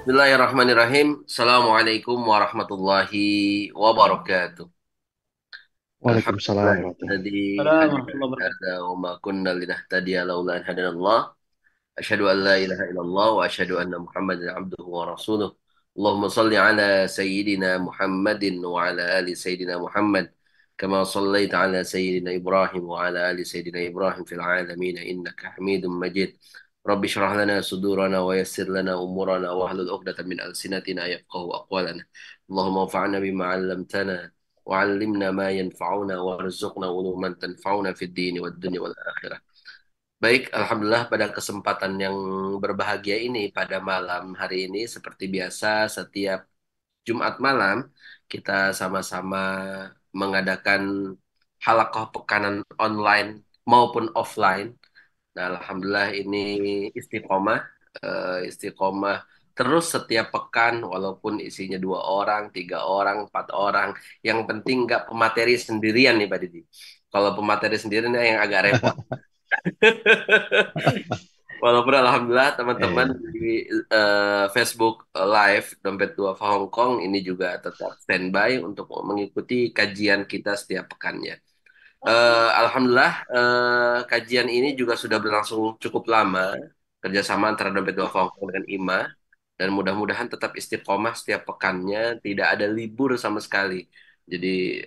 Bismillahirrahmanirrahim. Assalamualaikum warahmatullahi wabarakatuh. Waalaikumsalam warahmatullahi Alhamdulillahilladzi Assalamualaikum hadana warahmatullahi li wabarakatuh. hadza wa ma kunna linahtadiya laula an hadanallah. Asyhadu an la ilaha illallah wa asyhadu anna Muhammadan abduhu wa rasuluh. Allahumma salli ala sayyidina Muhammadin wa ala ali sayyidina Muhammad kama sallaita ala sayyidina Ibrahim wa ala ali sayyidina Ibrahim fil alamin innaka Hamidum Majid. Rabbi shrah lana sudurana wa yassir lana umurana wa hlul 'uqdatam min alsinatina yafqahu aqwalana. Allahumma anfa'na bima 'allamtana وعلمنا ما ينفعنا وارزقنا علوما تنفعنا في الدين والدنيا والآخرة. Baik, Alhamdulillah pada kesempatan yang berbahagia ini pada malam hari ini seperti biasa setiap Jumat malam kita sama-sama mengadakan halaqah pekanan online maupun offline. Nah, Alhamdulillah ini istiqomah, istiqomah terus setiap pekan walaupun isinya 2 orang, 3 orang, 4 orang. Yang penting nggak pemateri sendirian nih Pak Didi. Kalau pemateri sendirian yang agak repot. Walaupun alhamdulillah teman-teman Eh, di Facebook Live Dompet Duafa Hong Kong ini juga tetap standby untuk mengikuti kajian kita setiap pekannya. Alhamdulillah kajian ini juga sudah berlangsung cukup lama kerjasama antara Dompet Duafa Hong Kong dengan IMA dan mudah-mudahan tetap istiqomah setiap pekannya tidak ada libur sama sekali. Jadi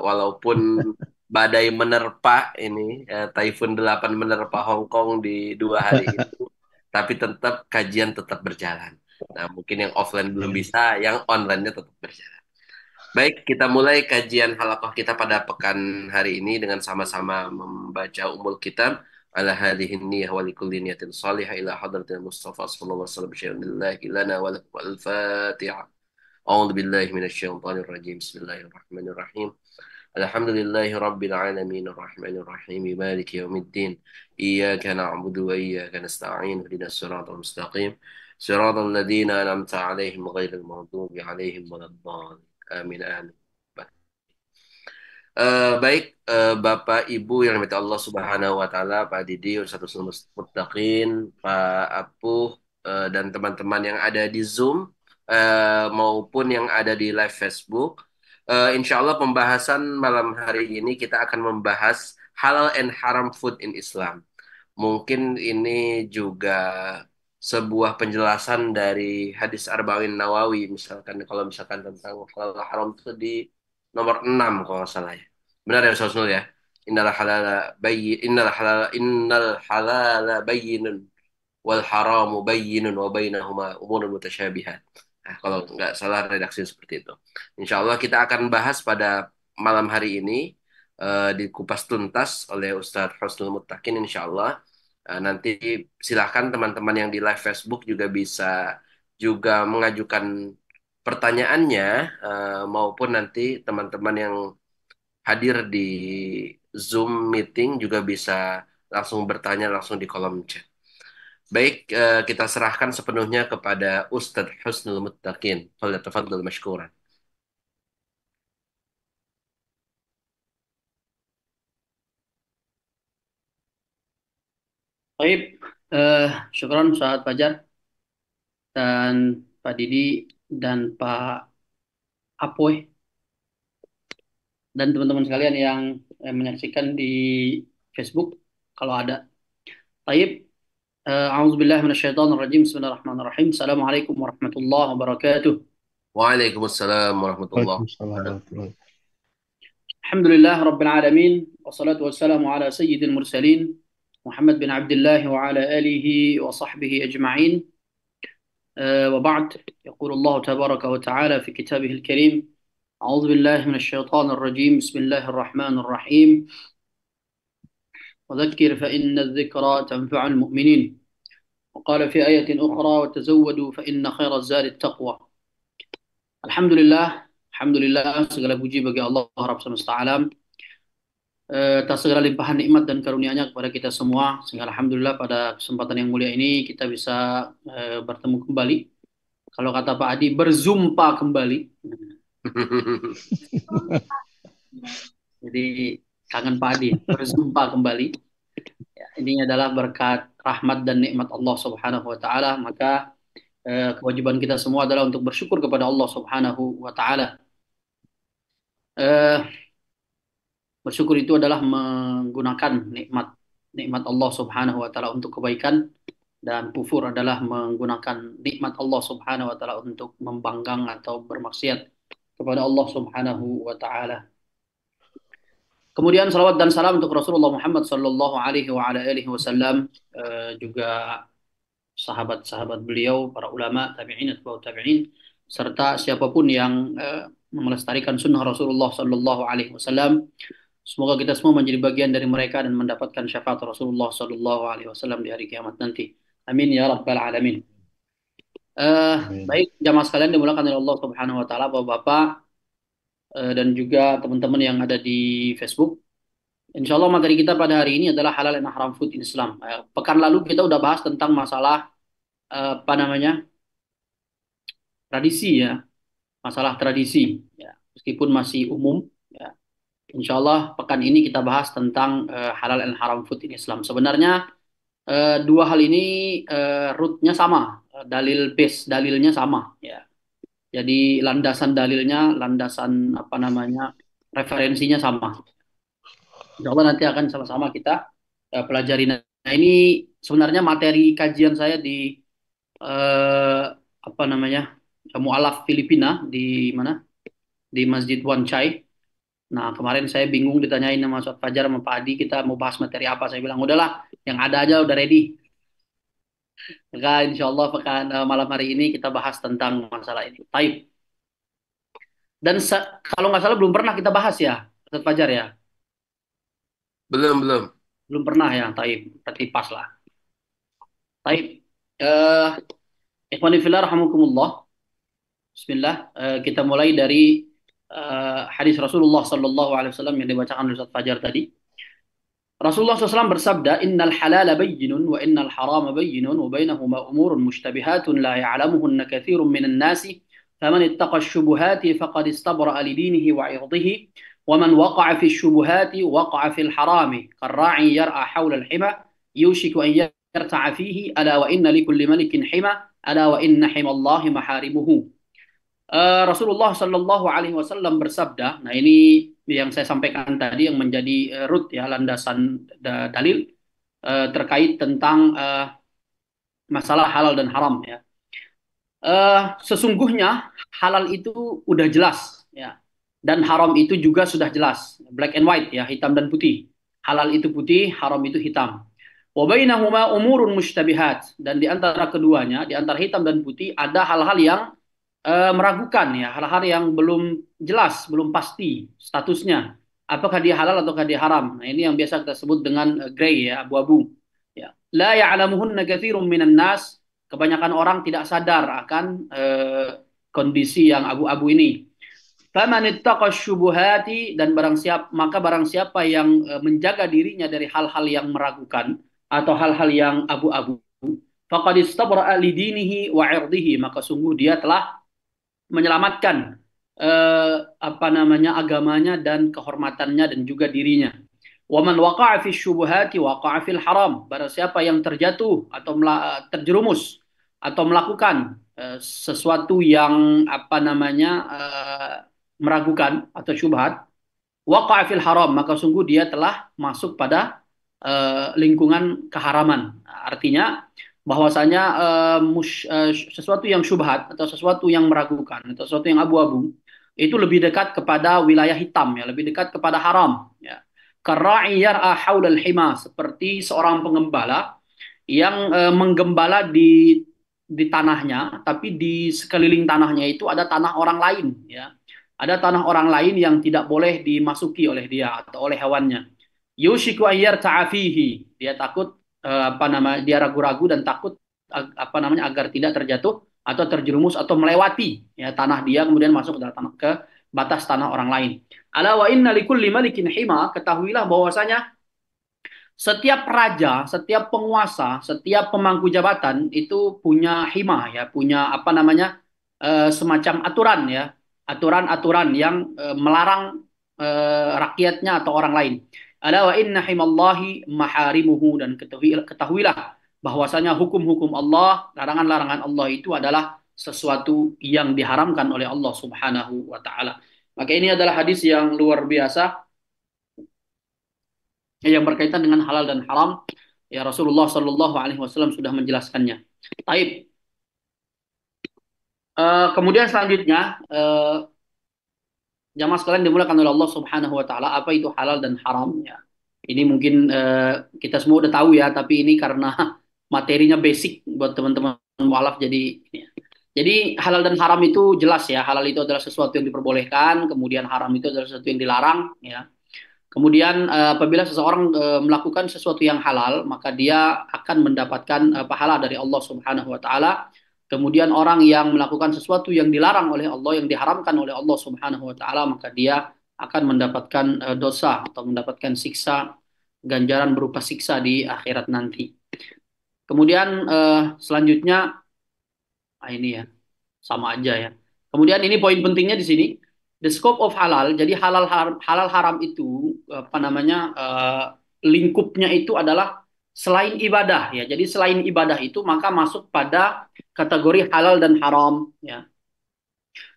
walaupun badai menerpa ini Typhoon 8 menerpa Hong Kong di 2 hari itu, tapi tetap kajian tetap berjalan. Nah, mungkin yang offline belum ya. bisa, yang online-nya tetap berjalan. Baik, kita mulai kajian halaqah kita pada pekan hari ini dengan sama-sama membaca umul kitab ala hadhihi niyyah wa likulli niyatin salihah ila hadratil Mustafa sallallahu alaihi wasallam syai'unillahi lana wa lakum al-Fatihah. A'udzu billahi minasyaitonir rajim. Bismillahirrahmanirrahim. Alhamdulillahi rabbil alamin arrahmanir rahim maliki yaumiddin. Iyyaka na'budu wa iyyaka nasta'in. Ihdinas siratal mustaqim. Siratal ladzina an'amta 'alaihim ghairil maghdubi 'alaihim waladdallin. Amin amin. Baik, Bapak Ibu yang dirahmati Allah Subhanahu wa taala, Pak Didi, Ustadz Muttaqin, Pak Apuh, dan teman-teman yang ada di Zoom maupun yang ada di live Facebook. Insya Allah pembahasan malam hari ini kita akan membahas halal and haram food in Islam. Mungkin ini juga sebuah penjelasan dari hadis Arba'in Nawawi, misalkan kalau misalkan tentang halal haram itu di nomor 6 kalau nggak salah ya. Benar ya Ustaz Nul ya? Innal halala bayyinun wal haramu bayyinun wa bainahuma umurun mutasyabihat. Nah, kalau nggak salah redaksi seperti itu. Insya Allah kita akan bahas pada malam hari ini dikupas tuntas oleh Ustadz Husnul Muttaqin insya Allah. Nanti silahkan teman-teman yang di live Facebook juga bisa juga mengajukan pertanyaannya maupun nanti teman-teman yang hadir di Zoom meeting juga bisa langsung bertanya langsung di kolom chat. Baik, kita serahkan sepenuhnya kepada Ustadz Husnul Muttaqin. Falyatafaddal mashkuran. Baik, syukron Ustaz Fajar dan Pak Didi dan Pak Apoy dan teman-teman sekalian yang menyaksikan di Facebook kalau ada. Baik, a'udzubillahi minasyaitonirrajim. Bismillahirrahmanirrahim. Assalamualaikum warahmatullahi wabarakatuh. Waalaikumsalam warahmatullahi Waalaikumsalam wabarakatuh. warahmatullahi Alhamdulillah rabbil alamin wassalatu wassalamu ala sayyidil mursalin Muhammad bin Abdullah wa ala alihi wa sahbihi ajma'in. وبعد يقول الله تبارك وتعالى في كتابه الكريم أعوذ بالله من الشيطان الرجيم بسم الله الرحمن الرحيم وذكر فإن الذكرى تنفع المؤمنين وقال في آية أخرى وتزودوا فإن خير الزاد التقوى. Alhamdulillah, Alhamdulillah segala puji bagi Allah Rabb semesta alam atas segala limpahan nikmat dan karunia-Nya kepada kita semua. Sehingga Alhamdulillah pada kesempatan yang mulia ini kita bisa bertemu kembali. Kalau kata Pak Adi, berzumpa kembali. Jadi kangen Pak Adi, berzumpa kembali. Ya, ini adalah berkat rahmat dan nikmat Allah Subhanahu wa taala, maka Kewajiban kita semua adalah untuk bersyukur kepada Allah Subhanahu wa taala. Eh, Bersyukur itu adalah menggunakan nikmat nikmat Allah Subhanahu wa taala untuk kebaikan, dan kufur adalah menggunakan nikmat Allah Subhanahu wa taala untuk membanggang atau bermaksiat kepada Allah Subhanahu wa taala. Kemudian salawat dan salam untuk Rasulullah Muhammad sallallahu alaihi wa ala alihi wasallam, juga sahabat-sahabat beliau, para ulama, tabi'in, atba'ut tabi'in, serta siapapun yang melestarikan sunnah Rasulullah sallallahu alaihi wasallam. Semoga kita semua menjadi bagian dari mereka dan mendapatkan syafaat Rasulullah sallallahu alaihi wasallam di hari kiamat nanti. Amin ya rabbal alamin. Amin. Baik jamaah sekalian dimuliakan oleh Allah Subhanahu wa taala, Bapak-bapak, dan juga teman-teman yang ada di Facebook. Insya Allah materi kita pada hari ini adalah halal and haram food in Islam. Pekan lalu kita udah bahas tentang masalah apa namanya, tradisi ya, masalah tradisi ya, meskipun masih umum ya. Insya Allah pekan ini kita bahas tentang halal and haram food in Islam. Sebenarnya dua hal ini rootnya sama, dalil base dalilnya sama ya. Jadi landasan dalilnya, landasan apa namanya, referensinya sama. Insya Allah nanti akan sama-sama kita pelajari. Nah ini sebenarnya materi kajian saya di apa namanya, mualaf Filipina di mana, di Masjid Wan Chai. Nah kemarin saya bingung ditanyain sama Ustaz Fajar sama Pak Adi, kita mau bahas materi apa. Saya bilang udahlah, yang ada aja udah ready. Maka insya Allah pekan malam hari ini kita bahas tentang masalah ini. Taib. Dan kalau nggak salah belum pernah kita bahas ya, Ustaz Fajar ya. Belum, belum. Belum pernah ya, Taib. Berarti pas lah. Taib. Eh, Ikhwani fillah rahimakumullah. Bismillah. Kita mulai dari hadis Rasulullah Sallallahu Alaihi Wasallam yang dibacakan oleh Ustaz Fajar tadi. Rasulullah SAW bersabda, Innal halala bayyinun wa innal harama bayyinun wa bainahuma umurun mushtabihatun la ya'lamuhunna kathirun minan nasi faman ittaqa syubuhati faqad istabra'a lidinihi wa irdihi wa man waqa'a fi syubuhati waqa'a fil harami karra'i yar'a hawla al-hima yushiku an yarta'a fihi ala wa inna likulli malikin hima ala wa inna himallahi maharimuhu. Rasulullah Shallallahu Alaihi Wasallam bersabda, nah ini yang saya sampaikan tadi yang menjadi root ya, landasan dalil terkait tentang masalah halal dan haram ya. Sesungguhnya halal itu udah jelas ya, dan haram itu juga sudah jelas, black and white ya, hitam dan putih. Halal itu putih, haram itu hitam. Wa bainahuma umurun mushtabihat, dan di antara keduanya, di antara hitam dan putih ada hal-hal yang meragukan ya, hal-hal yang belum jelas, belum pasti statusnya. Apakah dia halal ataukah dia haram? Nah, ini yang biasa kita sebut dengan gray ya, abu-abu. Ya. La ya'lamuhunna katsirun minan nas. Kebanyakan orang tidak sadar akan kondisi yang abu-abu ini. Faman ittaqa syubuhati, dan barang siapa yang menjaga dirinya dari hal-hal yang meragukan atau hal-hal yang abu-abu, faqad istabra'a lidinihi wa 'irdihi, maka sungguh dia telah menyelamatkan apa namanya, agamanya dan kehormatannya dan juga dirinya. Waman waqa'a fi syubuhati waqa'a fil haram. Barang siapa yang terjatuh atau terjerumus atau melakukan sesuatu yang apa namanya meragukan atau syubhat, waqa'a fil haram, maka sungguh dia telah masuk pada lingkungan keharaman. Artinya bahwasanya sesuatu yang syubhat atau sesuatu yang meragukan atau sesuatu yang abu-abu itu lebih dekat kepada wilayah hitam ya, lebih dekat kepada haram ya. Karra'i yar'a haulal hima, seperti seorang pengembala yang menggembala di tanahnya, tapi di sekeliling tanahnya itu ada tanah orang lain ya. Ada tanah orang lain yang tidak boleh dimasuki oleh dia atau oleh hewannya. Yushiku ayyar ta'afihi, dia takut apa nama, dia ragu-ragu dan takut apa namanya, agar tidak terjatuh atau terjerumus atau melewati ya tanah dia, kemudian masuk ke tanah, ke batas tanah orang lain. Ala wa inna likulli malikin hima, ketahuilah bahwasanya setiap raja, setiap penguasa, setiap pemangku jabatan itu punya hima ya, punya apa namanya, semacam aturan ya, aturan-aturan yang melarang rakyatnya atau orang lain. Ala wa inna himallahi maharimuhu, dan ketahuilah bahwasanya hukum-hukum Allah, larangan-larangan Allah itu adalah sesuatu yang diharamkan oleh Allah Subhanahu wa taala. Maka ini adalah hadis yang luar biasa yang berkaitan dengan halal dan haram. Ya, Rasulullah Shallallahu alaihi wasallam sudah menjelaskannya. Baik. Kemudian selanjutnya, jamaah sekalian dimulakan oleh Allah Subhanahu wa taala, apa itu halal dan haram ya. Ini mungkin kita semua udah tahu ya, tapi ini karena materinya basic buat teman-teman mualaf jadi ini ya. Jadi halal dan haram itu jelas ya. Halal itu adalah sesuatu yang diperbolehkan, kemudian haram itu adalah sesuatu yang dilarang ya. Kemudian apabila seseorang melakukan sesuatu yang halal, maka dia akan mendapatkan pahala dari Allah Subhanahu wa taala. Kemudian orang yang melakukan sesuatu yang dilarang oleh Allah, yang diharamkan oleh Allah Subhanahu wa taala, maka dia akan mendapatkan dosa atau mendapatkan siksa, ganjaran berupa siksa di akhirat nanti. Kemudian selanjutnya ini ya, sama aja ya. Kemudian ini poin pentingnya di sini, the scope of halal. Jadi halal haram itu apa namanya lingkupnya itu adalah selain ibadah ya. Jadi selain ibadah itu maka masuk pada kategori halal dan haram ya.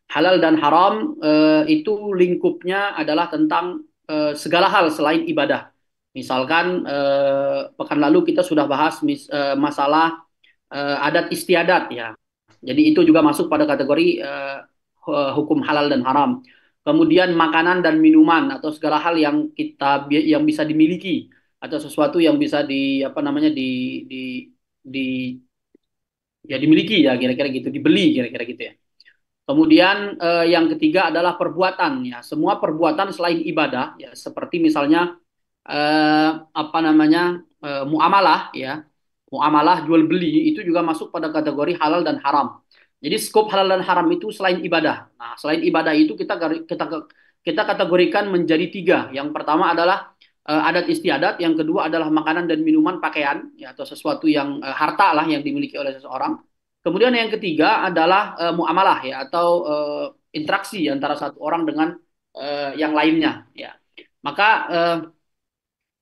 Halal dan haram itu lingkupnya adalah tentang segala hal selain ibadah. Misalkan pekan lalu kita sudah bahas masalah adat istiadat ya. Jadi itu juga masuk pada kategori hukum halal dan haram. Kemudian makanan dan minuman atau segala hal yang yang bisa dimiliki atau sesuatu yang bisa di apa namanya di ya dimiliki ya kira-kira gitu, dibeli kira-kira gitu ya. Kemudian yang ketiga adalah perbuatan ya. Semua perbuatan selain ibadah ya seperti misalnya apa namanya muamalah ya. Muamalah jual beli itu juga masuk pada kategori halal dan haram. Jadi skop halal dan haram itu selain ibadah. Nah, selain ibadah itu kita kategorikan menjadi tiga. Yang pertama adalah adat istiadat, yang kedua adalah makanan dan minuman, pakaian ya atau sesuatu yang harta lah yang dimiliki oleh seseorang. Kemudian yang ketiga adalah muamalah ya atau interaksi antara satu orang dengan yang lainnya ya. Maka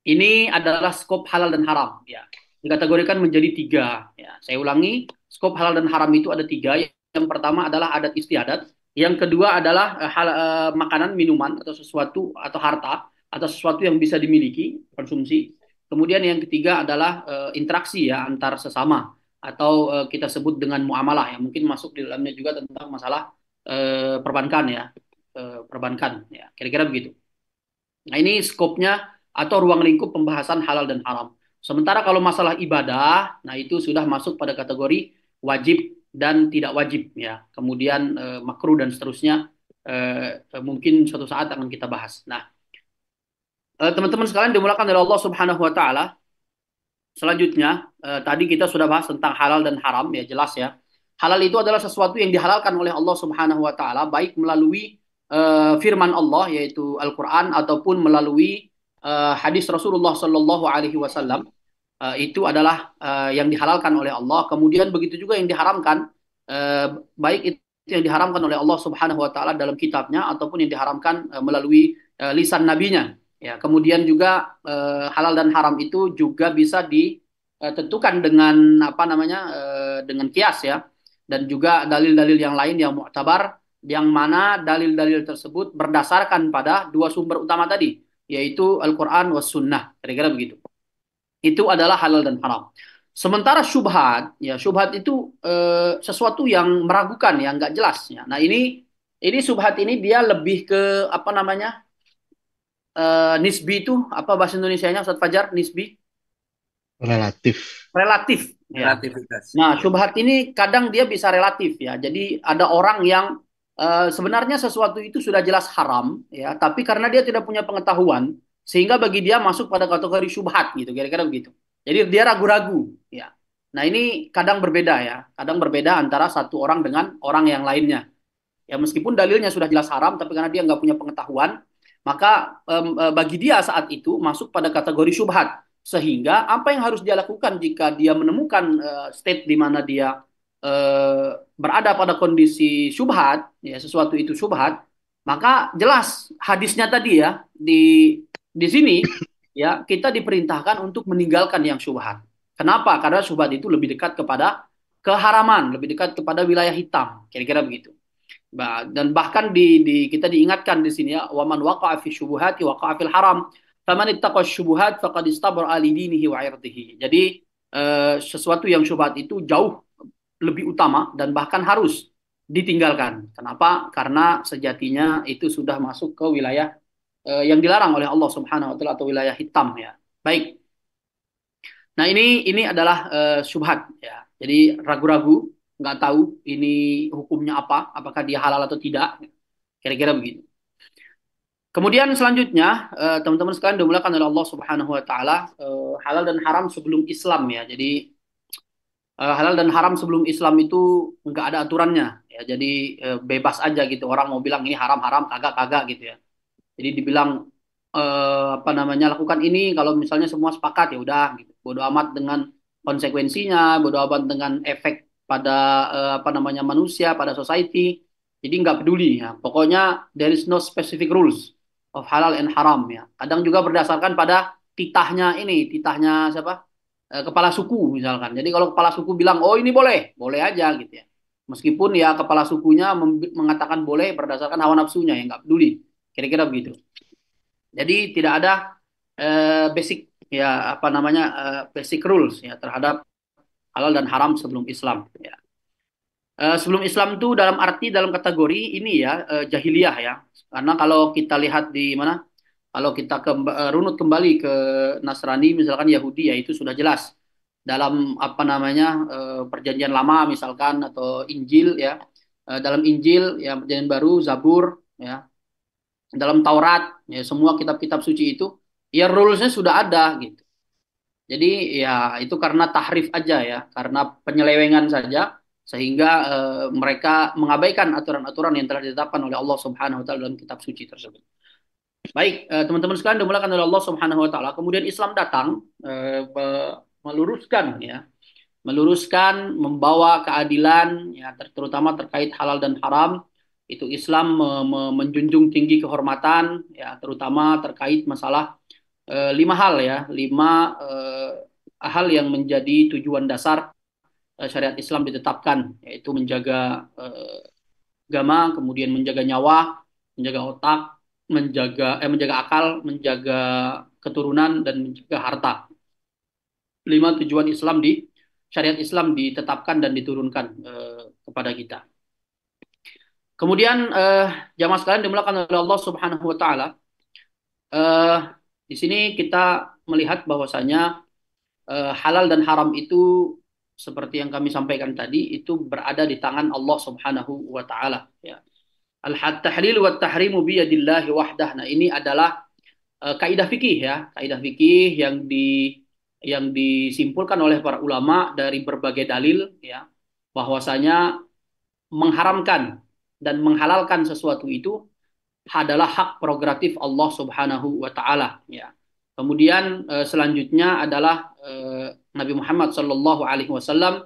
ini adalah skop halal dan haram ya. Dikategorikan menjadi tiga ya. Saya ulangi, skop halal dan haram itu ada tiga. Yang pertama adalah adat istiadat, yang kedua adalah makanan minuman atau sesuatu atau harta atau sesuatu yang bisa dimiliki konsumsi. Kemudian yang ketiga adalah interaksi ya antar sesama atau kita sebut dengan muamalah yang mungkin masuk di dalamnya juga tentang masalah perbankan ya, perbankan ya kira-kira begitu. Nah ini skopnya atau ruang lingkup pembahasan halal dan haram. Sementara kalau masalah ibadah, nah itu sudah masuk pada kategori wajib dan tidak wajib ya. Kemudian makruh dan seterusnya mungkin suatu saat akan kita bahas. Nah, teman-teman sekalian dimulakan oleh Allah Subhanahu wa taala. Selanjutnya, tadi kita sudah bahas tentang halal dan haram ya, jelas ya. Halal itu adalah sesuatu yang dihalalkan oleh Allah Subhanahu wa taala baik melalui firman Allah yaitu Al-Qur'an ataupun melalui hadis Rasulullah Shallallahu alaihi wasallam. Itu adalah yang dihalalkan oleh Allah. Kemudian begitu juga yang diharamkan, baik itu yang diharamkan oleh Allah Subhanahu wa taala dalam kitabnya ataupun yang diharamkan melalui lisan nabinya. Ya, kemudian juga halal dan haram itu juga bisa ditentukan dengan apa namanya dengan kias ya dan juga dalil-dalil yang lain yang mu'tabar yang mana dalil-dalil tersebut berdasarkan pada dua sumber utama tadi yaitu Al-Qur'an was sunnah kira-kira begitu. Itu adalah halal dan haram. Sementara syubhat ya syubhat itu sesuatu yang meragukan yang nggak jelas ya. Nah ini syubhat ini dia lebih ke apa namanya nisbi itu apa bahasa Indonesianya Ustaz Fajar nisbi Relatif. relatif ya. Relativitas. Nah syubhat ini kadang dia bisa relatif ya. Jadi ada orang yang sebenarnya sesuatu itu sudah jelas haram ya, tapi karena dia tidak punya pengetahuan sehingga bagi dia masuk pada kategori syubhat gitu kira-kira begitu. Jadi dia ragu-ragu ya. Nah ini kadang berbeda ya, kadang berbeda antara satu orang dengan orang yang lainnya. Ya meskipun dalilnya sudah jelas haram, tapi karena dia nggak punya pengetahuan, maka bagi dia saat itu masuk pada kategori syubhat. Sehingga apa yang harus dia lakukan jika dia menemukan state di mana dia berada pada kondisi syubhat, ya sesuatu itu syubhat, maka jelas hadisnya tadi ya di sini ya kita diperintahkan untuk meninggalkan yang syubhat. Kenapa? Karena syubhat itu lebih dekat kepada keharaman, lebih dekat kepada wilayah hitam, kira-kira begitu. Dan bahkan kita diingatkan di sini ya, waman waqa'a fi syubuhati waqa'a fil haram. Faman ittaqa syubuhat faqad istabra li dinihi wa irdihi. Jadi sesuatu yang syubhat itu jauh lebih utama dan bahkan harus ditinggalkan. Kenapa? Karena sejatinya itu sudah masuk ke wilayah yang dilarang oleh Allah Subhanahu wa taala atau wilayah hitam ya. Baik. Nah, ini adalah syubhat ya. Jadi ragu-ragu, nggak tahu ini hukumnya apa, apakah dia halal atau tidak. Kira-kira begitu. Kemudian selanjutnya, teman-teman sekalian dimuliakan oleh Allah Subhanahu wa taala, halal dan haram sebelum Islam ya. Jadi halal dan haram sebelum Islam itu nggak ada aturannya ya. Jadi bebas aja gitu. Orang mau bilang ini haram-haram, kagak-kagak gitu ya. Jadi dibilang apa namanya lakukan ini kalau misalnya semua sepakat ya udah gitu. Bodo amat dengan konsekuensinya, bodo amat dengan efek pada apa namanya manusia, pada society. Jadi nggak peduli ya. Pokoknya there is no specific rules of halal and haram ya. Kadang juga berdasarkan pada titahnya siapa? Kepala suku misalkan. Jadi kalau kepala suku bilang oh ini boleh, boleh aja gitu ya. Meskipun ya kepala sukunya mengatakan boleh berdasarkan hawa nafsunya ya nggak peduli. Kira-kira begitu. Jadi tidak ada basic ya apa namanya basic rules ya terhadap halal dan haram sebelum Islam. Ya. Sebelum Islam itu dalam kategori ini ya jahiliyah ya. Karena kalau kita lihat di mana, kalau kita runut kembali ke Nasrani misalkan Yahudi ya itu sudah jelas dalam apa namanya Perjanjian Lama misalkan atau Injil ya. Dalam Injil ya Perjanjian Baru Zabur ya dalam Taurat ya semua kitab-kitab suci itu ya rulesnya sudah ada gitu. Jadi ya itu karena tahrif aja ya, karena penyelewengan saja sehingga mereka mengabaikan aturan-aturan yang telah ditetapkan oleh Allah Subhanahu wa taala dalam kitab suci tersebut. Baik, teman-teman sekalian dimulakan oleh Allah Subhanahu wa taala. Kemudian Islam datang meluruskan ya, meluruskan, membawa keadilan ya terutama terkait halal dan haram. Itu Islam menjunjung tinggi kehormatan ya terutama terkait masalah lima hal ya, lima hal yang menjadi tujuan dasar syariat Islam ditetapkan, yaitu menjaga agama, kemudian menjaga nyawa, menjaga otak, menjaga akal, menjaga keturunan dan menjaga harta. Lima tujuan Islam di syariat Islam ditetapkan dan diturunkan kepada kita. Kemudian jamaah sekalian dimulakan oleh Allah Subhanahu wa taala. Di sini kita melihat bahwasanya halal dan haram itu seperti yang kami sampaikan tadi itu berada di tangan Allah Subhanahu wa taala ya. Al-tahlil wa tahrimu biyadillahi wahdah. Nah, ini adalah kaidah fikih ya, kaidah fikih yang disimpulkan oleh para ulama dari berbagai dalil ya bahwasanya mengharamkan dan menghalalkan sesuatu itu adalah hak prerogatif Allah Subhanahu wa taala ya. Kemudian selanjutnya adalah Nabi Muhammad sallallahu alaihi wasallam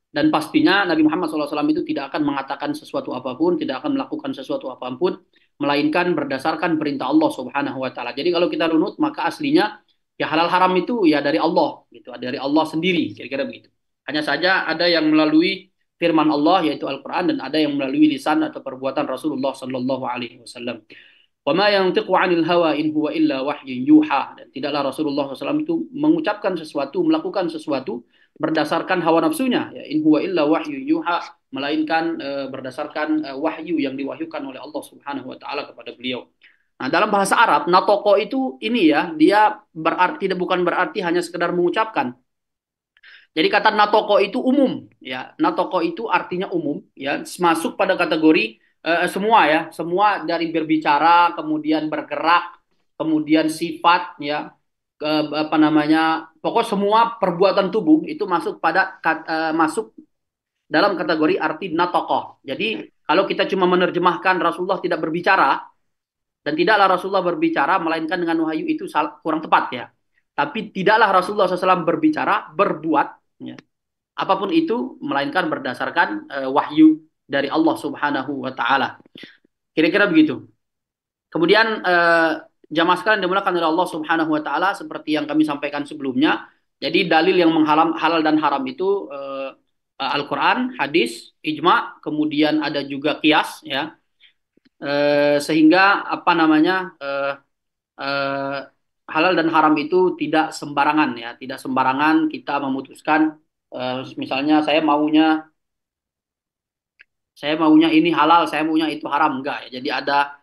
dan pastinya Nabi Muhammad SAW itu tidak akan mengatakan sesuatu apapun, tidak akan melakukan sesuatu apapun melainkan berdasarkan perintah Allah Subhanahu wa taala. Jadi kalau kita runut maka aslinya ya halal haram itu ya dari Allah gitu, dari Allah sendiri kira-kira begitu. Hanya saja ada yang melalui firman Allah yaitu Al-Qur'an dan ada yang melalui lisan atau perbuatan Rasulullah sallallahu alaihi wasallam. Wa ma yantiqu 'anil hawa in huwa illa wahyun yuha. Dan tidaklah Rasulullah SAW itu mengucapkan sesuatu, melakukan sesuatu berdasarkan hawa nafsunya ya in huwa illa wahyun yuha melainkan berdasarkan wahyu yang diwahyukan oleh Allah Subhanahu wa taala kepada beliau. Nah, dalam bahasa Arab, natoko itu ini ya, dia berarti bukan berarti hanya sekedar mengucapkan. Jadi kata natoko itu umum ya. Natoko itu artinya umum ya, masuk pada kategori semua ya, semua dari berbicara, kemudian bergerak, kemudian sifat ya, apa namanya, pokok semua perbuatan tubuh itu masuk dalam kategori arti natokoh. Jadi kalau kita cuma menerjemahkan Rasulullah tidak berbicara dan tidaklah Rasulullah berbicara melainkan dengan wahyu itu kurang tepat ya. Tapi tidaklah Rasulullah SAW berbicara, berbuat ya, apapun itu melainkan berdasarkan wahyu dari Allah Subhanahu wa taala. Kira-kira begitu. Kemudian jamaah sekalian dimulakan oleh Allah Subhanahu wa taala seperti yang kami sampaikan sebelumnya Jadi dalil yang menghalam halal dan haram itu Al-Quran, hadis, ijma, kemudian ada juga kias, ya. Sehingga apa namanya eh, halal dan haram itu tidak sembarangan, ya, tidak sembarangan kita memutuskan. Misalnya saya maunya ini halal, saya maunya itu haram, enggak ya. Jadi ada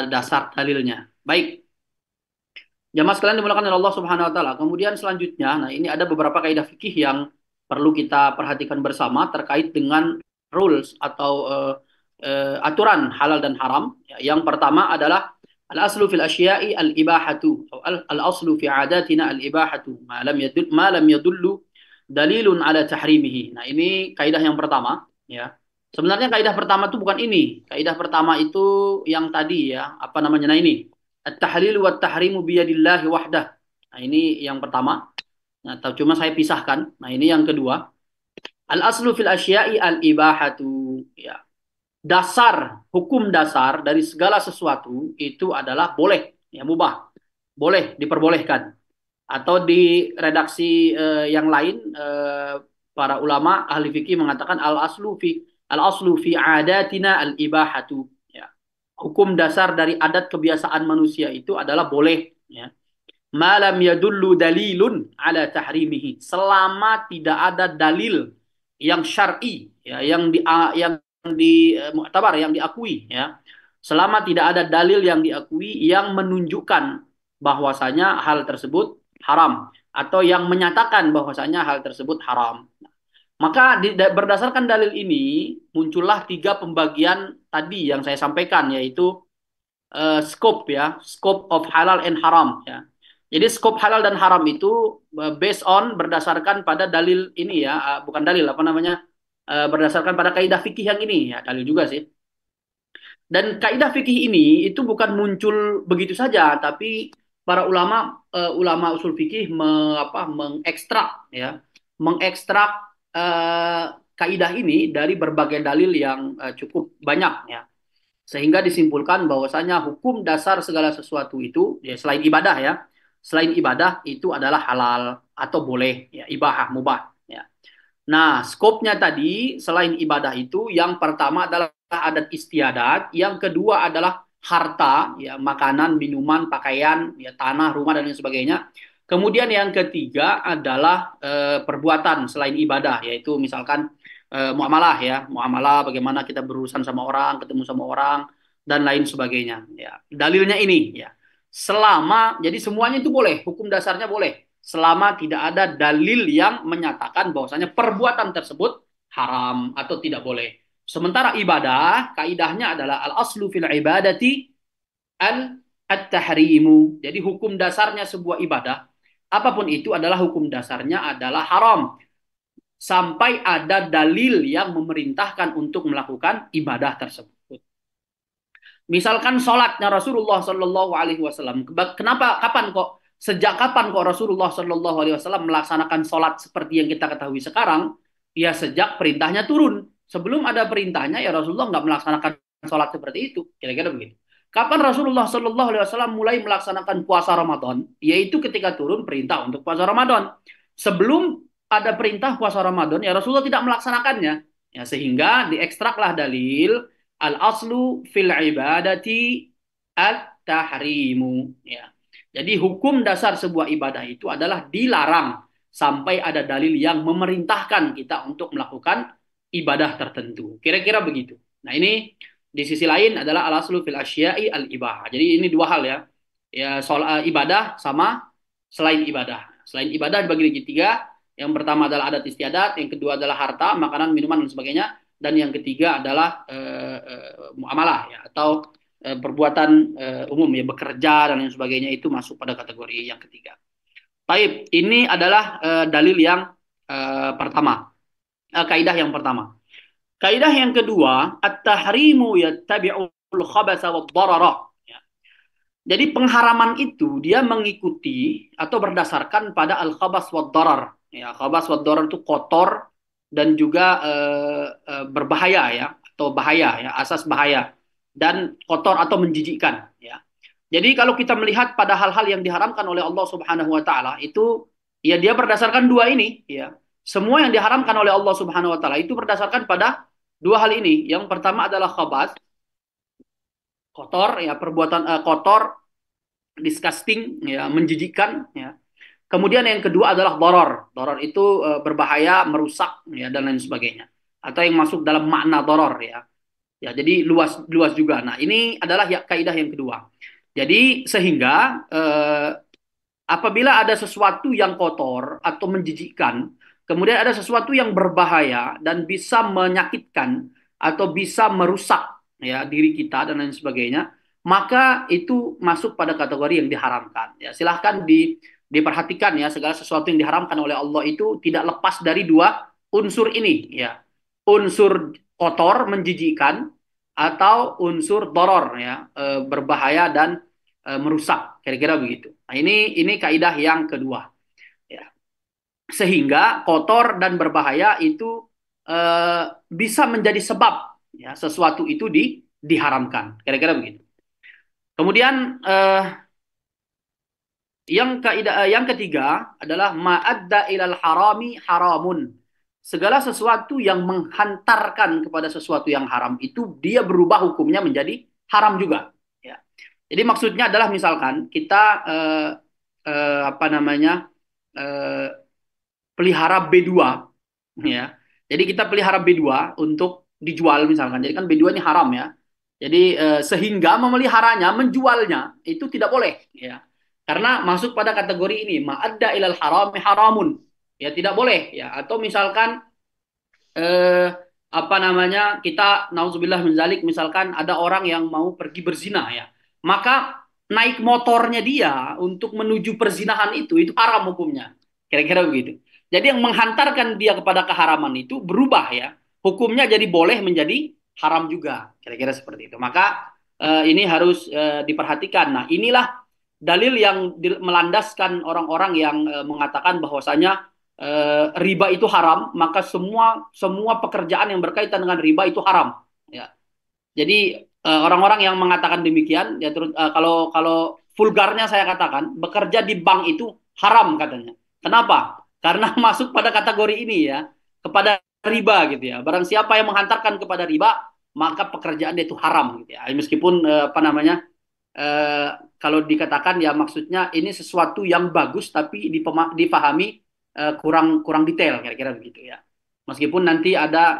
dasar dalilnya. Baik, jamaah sekalian dimulakan oleh Allah Subhanahu wa taala. Kemudian selanjutnya, nah ini ada beberapa kaidah fikih yang perlu kita perhatikan bersama terkait dengan rules atau aturan halal dan haram. Ya, yang pertama adalah al-aslu fil asya'i al-ibahatu atau al-aslu fi adatina al-ibahatu ma lam yadullu dalilun ala tahrimihi. Nah, ini kaidah yang pertama, ya. Sebenarnya kaidah pertama itu bukan ini. Kaidah pertama itu yang tadi, ya, apa namanya? Nah, ini at-tahlilu wa tahrimu biyadillahi wahdah. Nah, ini yang pertama. Nah, cuma saya pisahkan. Nah, ini yang kedua. Al-aslu fil asya'i al-ibahatu. Ya. Dasar, hukum dasar dari segala sesuatu itu adalah boleh. Ya, mubah. Boleh, diperbolehkan. Atau di redaksi yang lain, para ulama ahli fikih mengatakan al-aslu fi adatina al-ibahatu. Ya. Hukum dasar dari adat kebiasaan manusia itu adalah boleh, ya. Malam yadullu dalilun ala tahrimihi, selama tidak ada dalil yang syar'i, ya, yang di muktabar, yang diakui, ya. Selama tidak ada dalil yang diakui yang menunjukkan bahwasanya hal tersebut haram atau yang menyatakan bahwasanya hal tersebut haram. Maka berdasarkan dalil ini muncullah tiga pembagian tadi yang saya sampaikan, yaitu scope, ya, scope of halal and haram, ya. Jadi scope halal dan haram itu based on berdasarkan pada dalil ini, ya, bukan dalil apa namanya, berdasarkan pada kaidah fikih yang ini, ya, dalil juga sih. Dan kaidah fikih ini itu bukan muncul begitu saja, tapi para ulama usul fikih mengekstrak, ya, mengekstrak kaidah ini dari berbagai dalil yang cukup banyak, ya. Sehingga disimpulkan bahwasanya hukum dasar segala sesuatu itu, ya, selain ibadah, ya, selain ibadah itu adalah halal atau boleh, ya, ibahah, mubah, ya. Nah, skopnya tadi selain ibadah itu yang pertama adalah adat istiadat, yang kedua adalah harta, ya, makanan, minuman, pakaian, ya, tanah, rumah dan lain sebagainya. Kemudian yang ketiga adalah perbuatan selain ibadah, yaitu misalkan muamalah, ya, muamalah bagaimana kita berurusan sama orang, ketemu sama orang dan lain sebagainya, ya. Dalilnya ini, ya. Jadi semuanya itu boleh, hukum dasarnya boleh selama tidak ada dalil yang menyatakan bahwasanya perbuatan tersebut haram atau tidak boleh. Sementara ibadah, kaidahnya adalah al-aslu fil ibadati at-tahrimu. Jadi hukum dasarnya sebuah ibadah, apapun itu adalah hukum dasarnya adalah haram sampai ada dalil yang memerintahkan untuk melakukan ibadah tersebut. Misalkan sholatnya Rasulullah Shallallahu Alaihi Wasallam. Sejak kapan kok Rasulullah Shallallahu Alaihi Wasallam melaksanakan sholat seperti yang kita ketahui sekarang? Ya sejak perintahnya turun. Sebelum ada perintahnya ya Rasulullah nggak melaksanakan sholat seperti itu. Kira-kira begitu. Kapan Rasulullah Shallallahu Alaihi Wasallam mulai melaksanakan puasa Ramadan? Yaitu ketika turun perintah untuk puasa Ramadan. Sebelum ada perintah puasa Ramadan, ya Rasulullah tidak melaksanakannya. Ya, sehingga diekstraklah dalil al-aslu fil ibadati at-tahrimu. Ya. Jadi hukum dasar sebuah ibadah itu adalah dilarang sampai ada dalil yang memerintahkan kita untuk melakukan ibadah tertentu. Kira-kira begitu. Nah, ini di sisi lain adalah al-aslu fil asya'i al-ibahah. Jadi ini dua hal, ya. Ya, soal ibadah sama selain ibadah. Selain ibadah dibagi menjadi tiga. Yang pertama adalah adat istiadat, yang kedua adalah harta, makanan, minuman dan sebagainya, dan yang ketiga adalah muamalah, ya, atau perbuatan umum, ya, bekerja dan lain sebagainya, itu masuk pada kategori yang ketiga. Baik, ini adalah dalil yang pertama, kaidah yang pertama. Kaidah yang kedua, at-tahrimu yattabi'ul khabasa wad-darara. Ya. Jadi pengharaman itu dia mengikuti atau berdasarkan pada al-khabas wad-darar. Ya, khabas wad-darar itu kotor dan juga berbahaya, ya, atau bahaya, ya, asas bahaya, dan kotor atau menjijikkan, ya. Jadi kalau kita melihat pada hal-hal yang diharamkan oleh Allah Subhanahu wa taala itu Ya dia berdasarkan dua ini, ya. Semua yang diharamkan oleh Allah Subhanahu wa taala itu berdasarkan pada dua hal ini. Yang pertama adalah khabath, kotor, ya, perbuatan kotor, disgusting, ya, menjijikkan, ya. Kemudian yang kedua adalah doror. Doror itu berbahaya, merusak, ya, dan lain sebagainya. Atau yang masuk dalam makna doror, ya. Ya, jadi luas luas juga. Nah, ini adalah ya, kaidah yang kedua. Jadi sehingga apabila ada sesuatu yang kotor atau menjijikkan, kemudian ada sesuatu yang berbahaya dan bisa menyakitkan atau bisa merusak, ya, diri kita dan lain sebagainya, maka itu masuk pada kategori yang diharamkan. Ya, silahkan diperhatikan, ya, segala sesuatu yang diharamkan oleh Allah itu tidak lepas dari dua unsur ini, ya. Unsur kotor, menjijikkan, atau unsur doror, ya, berbahaya dan merusak, kira-kira begitu. Nah, ini kaidah yang kedua, ya. Sehingga kotor dan berbahaya itu bisa menjadi sebab, ya, sesuatu itu diharamkan, kira-kira begitu. Kemudian yang ketiga adalah ma'adda ilal harami haramun. Segala sesuatu yang menghantarkan kepada sesuatu yang haram itu dia berubah hukumnya menjadi haram juga. Ya. Jadi maksudnya adalah misalkan kita apa namanya eh, pelihara B2, ya. Jadi kita pelihara B2 untuk dijual misalkan. Jadi kan B2 ini haram, ya. Jadi sehingga memeliharanya, menjualnya itu tidak boleh, ya. Karena masuk pada kategori ini, ma'adda ilal harami haramun. Ya tidak boleh, ya. Atau misalkan eh, apa namanya, kita nauzubillah min zalik, misalkan ada orang yang mau pergi berzina, ya. Maka naik motornya dia untuk menuju perzinahan itu haram hukumnya. Kira-kira begitu. Jadi yang menghantarkan dia kepada keharaman itu berubah, ya. Hukumnya jadi boleh menjadi haram juga. Kira-kira seperti itu. Maka ini harus diperhatikan. Nah, inilah dalil yang melandaskan orang-orang yang mengatakan bahwasanya riba itu haram, maka semua semua pekerjaan yang berkaitan dengan riba itu haram. Ya. Jadi orang-orang yang mengatakan demikian, ya kalau kalau vulgarnya saya katakan, bekerja di bank itu haram katanya. Kenapa? Karena masuk pada kategori ini, ya, kepada riba gitu, ya. Barang siapa yang menghantarkan kepada riba, maka pekerjaan dia itu haram gitu, ya. Meskipun apa namanya, eh, kalau dikatakan, ya, maksudnya ini sesuatu yang bagus tapi dipahami kurang kurang detail, kira-kira begitu, ya. Meskipun nanti ada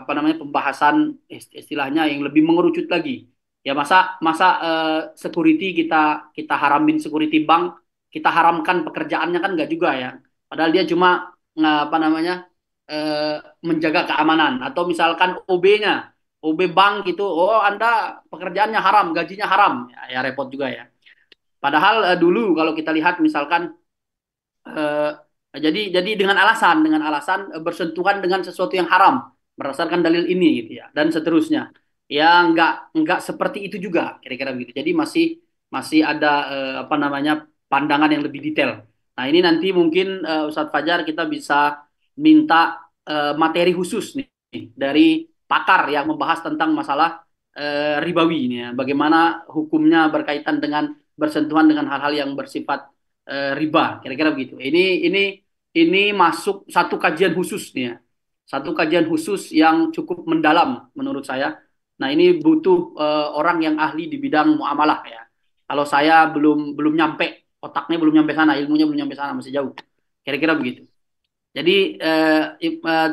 apa namanya pembahasan istilahnya yang lebih mengerucut lagi. Ya, masa masa security kita kita haramin security bank, kita haramkan pekerjaannya, kan nggak juga, ya. Padahal dia cuma apa namanya menjaga keamanan, atau misalkan OB-nya, OB bank gitu, oh Anda pekerjaannya haram, gajinya haram, ya, ya repot juga, ya. Padahal dulu kalau kita lihat misalkan eh, jadi dengan alasan bersentuhan dengan sesuatu yang haram berdasarkan dalil ini gitu, ya, dan seterusnya. Ya nggak seperti itu juga, kira-kira begitu. Jadi masih masih ada apa namanya pandangan yang lebih detail. Nah, ini nanti mungkin Ustadz Fajar kita bisa minta materi khusus nih dari pakar yang membahas tentang masalah ribawi ini, ya. Bagaimana hukumnya berkaitan dengan bersentuhan dengan hal-hal yang bersifat riba, kira-kira begitu. Ini masuk satu kajian khusus nih, ya. Satu kajian khusus yang cukup mendalam menurut saya. Nah, ini butuh orang yang ahli di bidang muamalah, ya. Kalau saya belum belum nyampe, otaknya belum nyampe sana, ilmunya belum nyampe sana, masih jauh. Kira-kira begitu. Jadi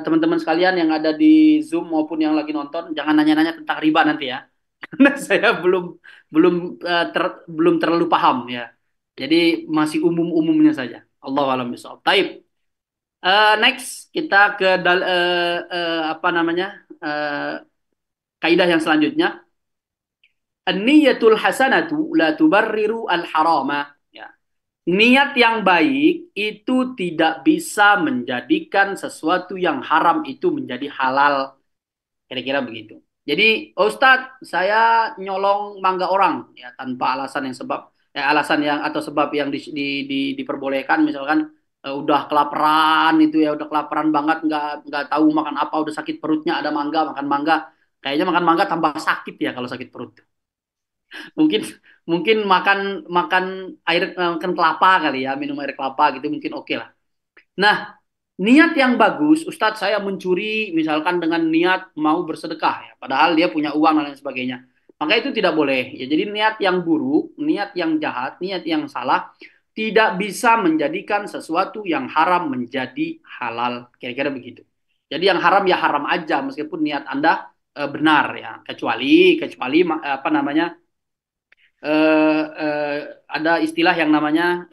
teman-teman sekalian yang ada di Zoom maupun yang lagi nonton, jangan nanya-nanya tentang riba nanti, ya. Karena saya belum belum terlalu paham, ya. Jadi masih umum-umumnya saja. Allah alam bisawab. Taib. Next kita ke apa namanya kaidah yang selanjutnya. An-niyatul hasanatu la tubarriru al-harama. Ya. Niat yang baik itu tidak bisa menjadikan sesuatu yang haram itu menjadi halal. Kira-kira begitu. Jadi, Ustadz, saya nyolong mangga orang, ya, tanpa alasan yang sebab, alasan yang atau sebab yang diperbolehkan, misalkan udah kelaparan itu, ya, udah kelaparan banget, nggak tahu makan apa, udah sakit perutnya, ada mangga, makan mangga. Kayaknya makan mangga tambah sakit, ya, kalau sakit perut. Mungkin mungkin makan makan air makan kelapa kali, ya, minum air kelapa gitu mungkin oke lah. Nah, niat yang bagus, Ustadz saya mencuri misalkan dengan niat mau bersedekah ya, padahal dia punya uang dan lain sebagainya. Maka itu tidak boleh. Ya, jadi niat yang buruk, niat yang jahat, niat yang salah tidak bisa menjadikan sesuatu yang haram menjadi halal. Kira-kira begitu. Jadi yang haram ya haram aja meskipun niat Anda benar ya. Kecuali apa namanya? Ada istilah yang namanya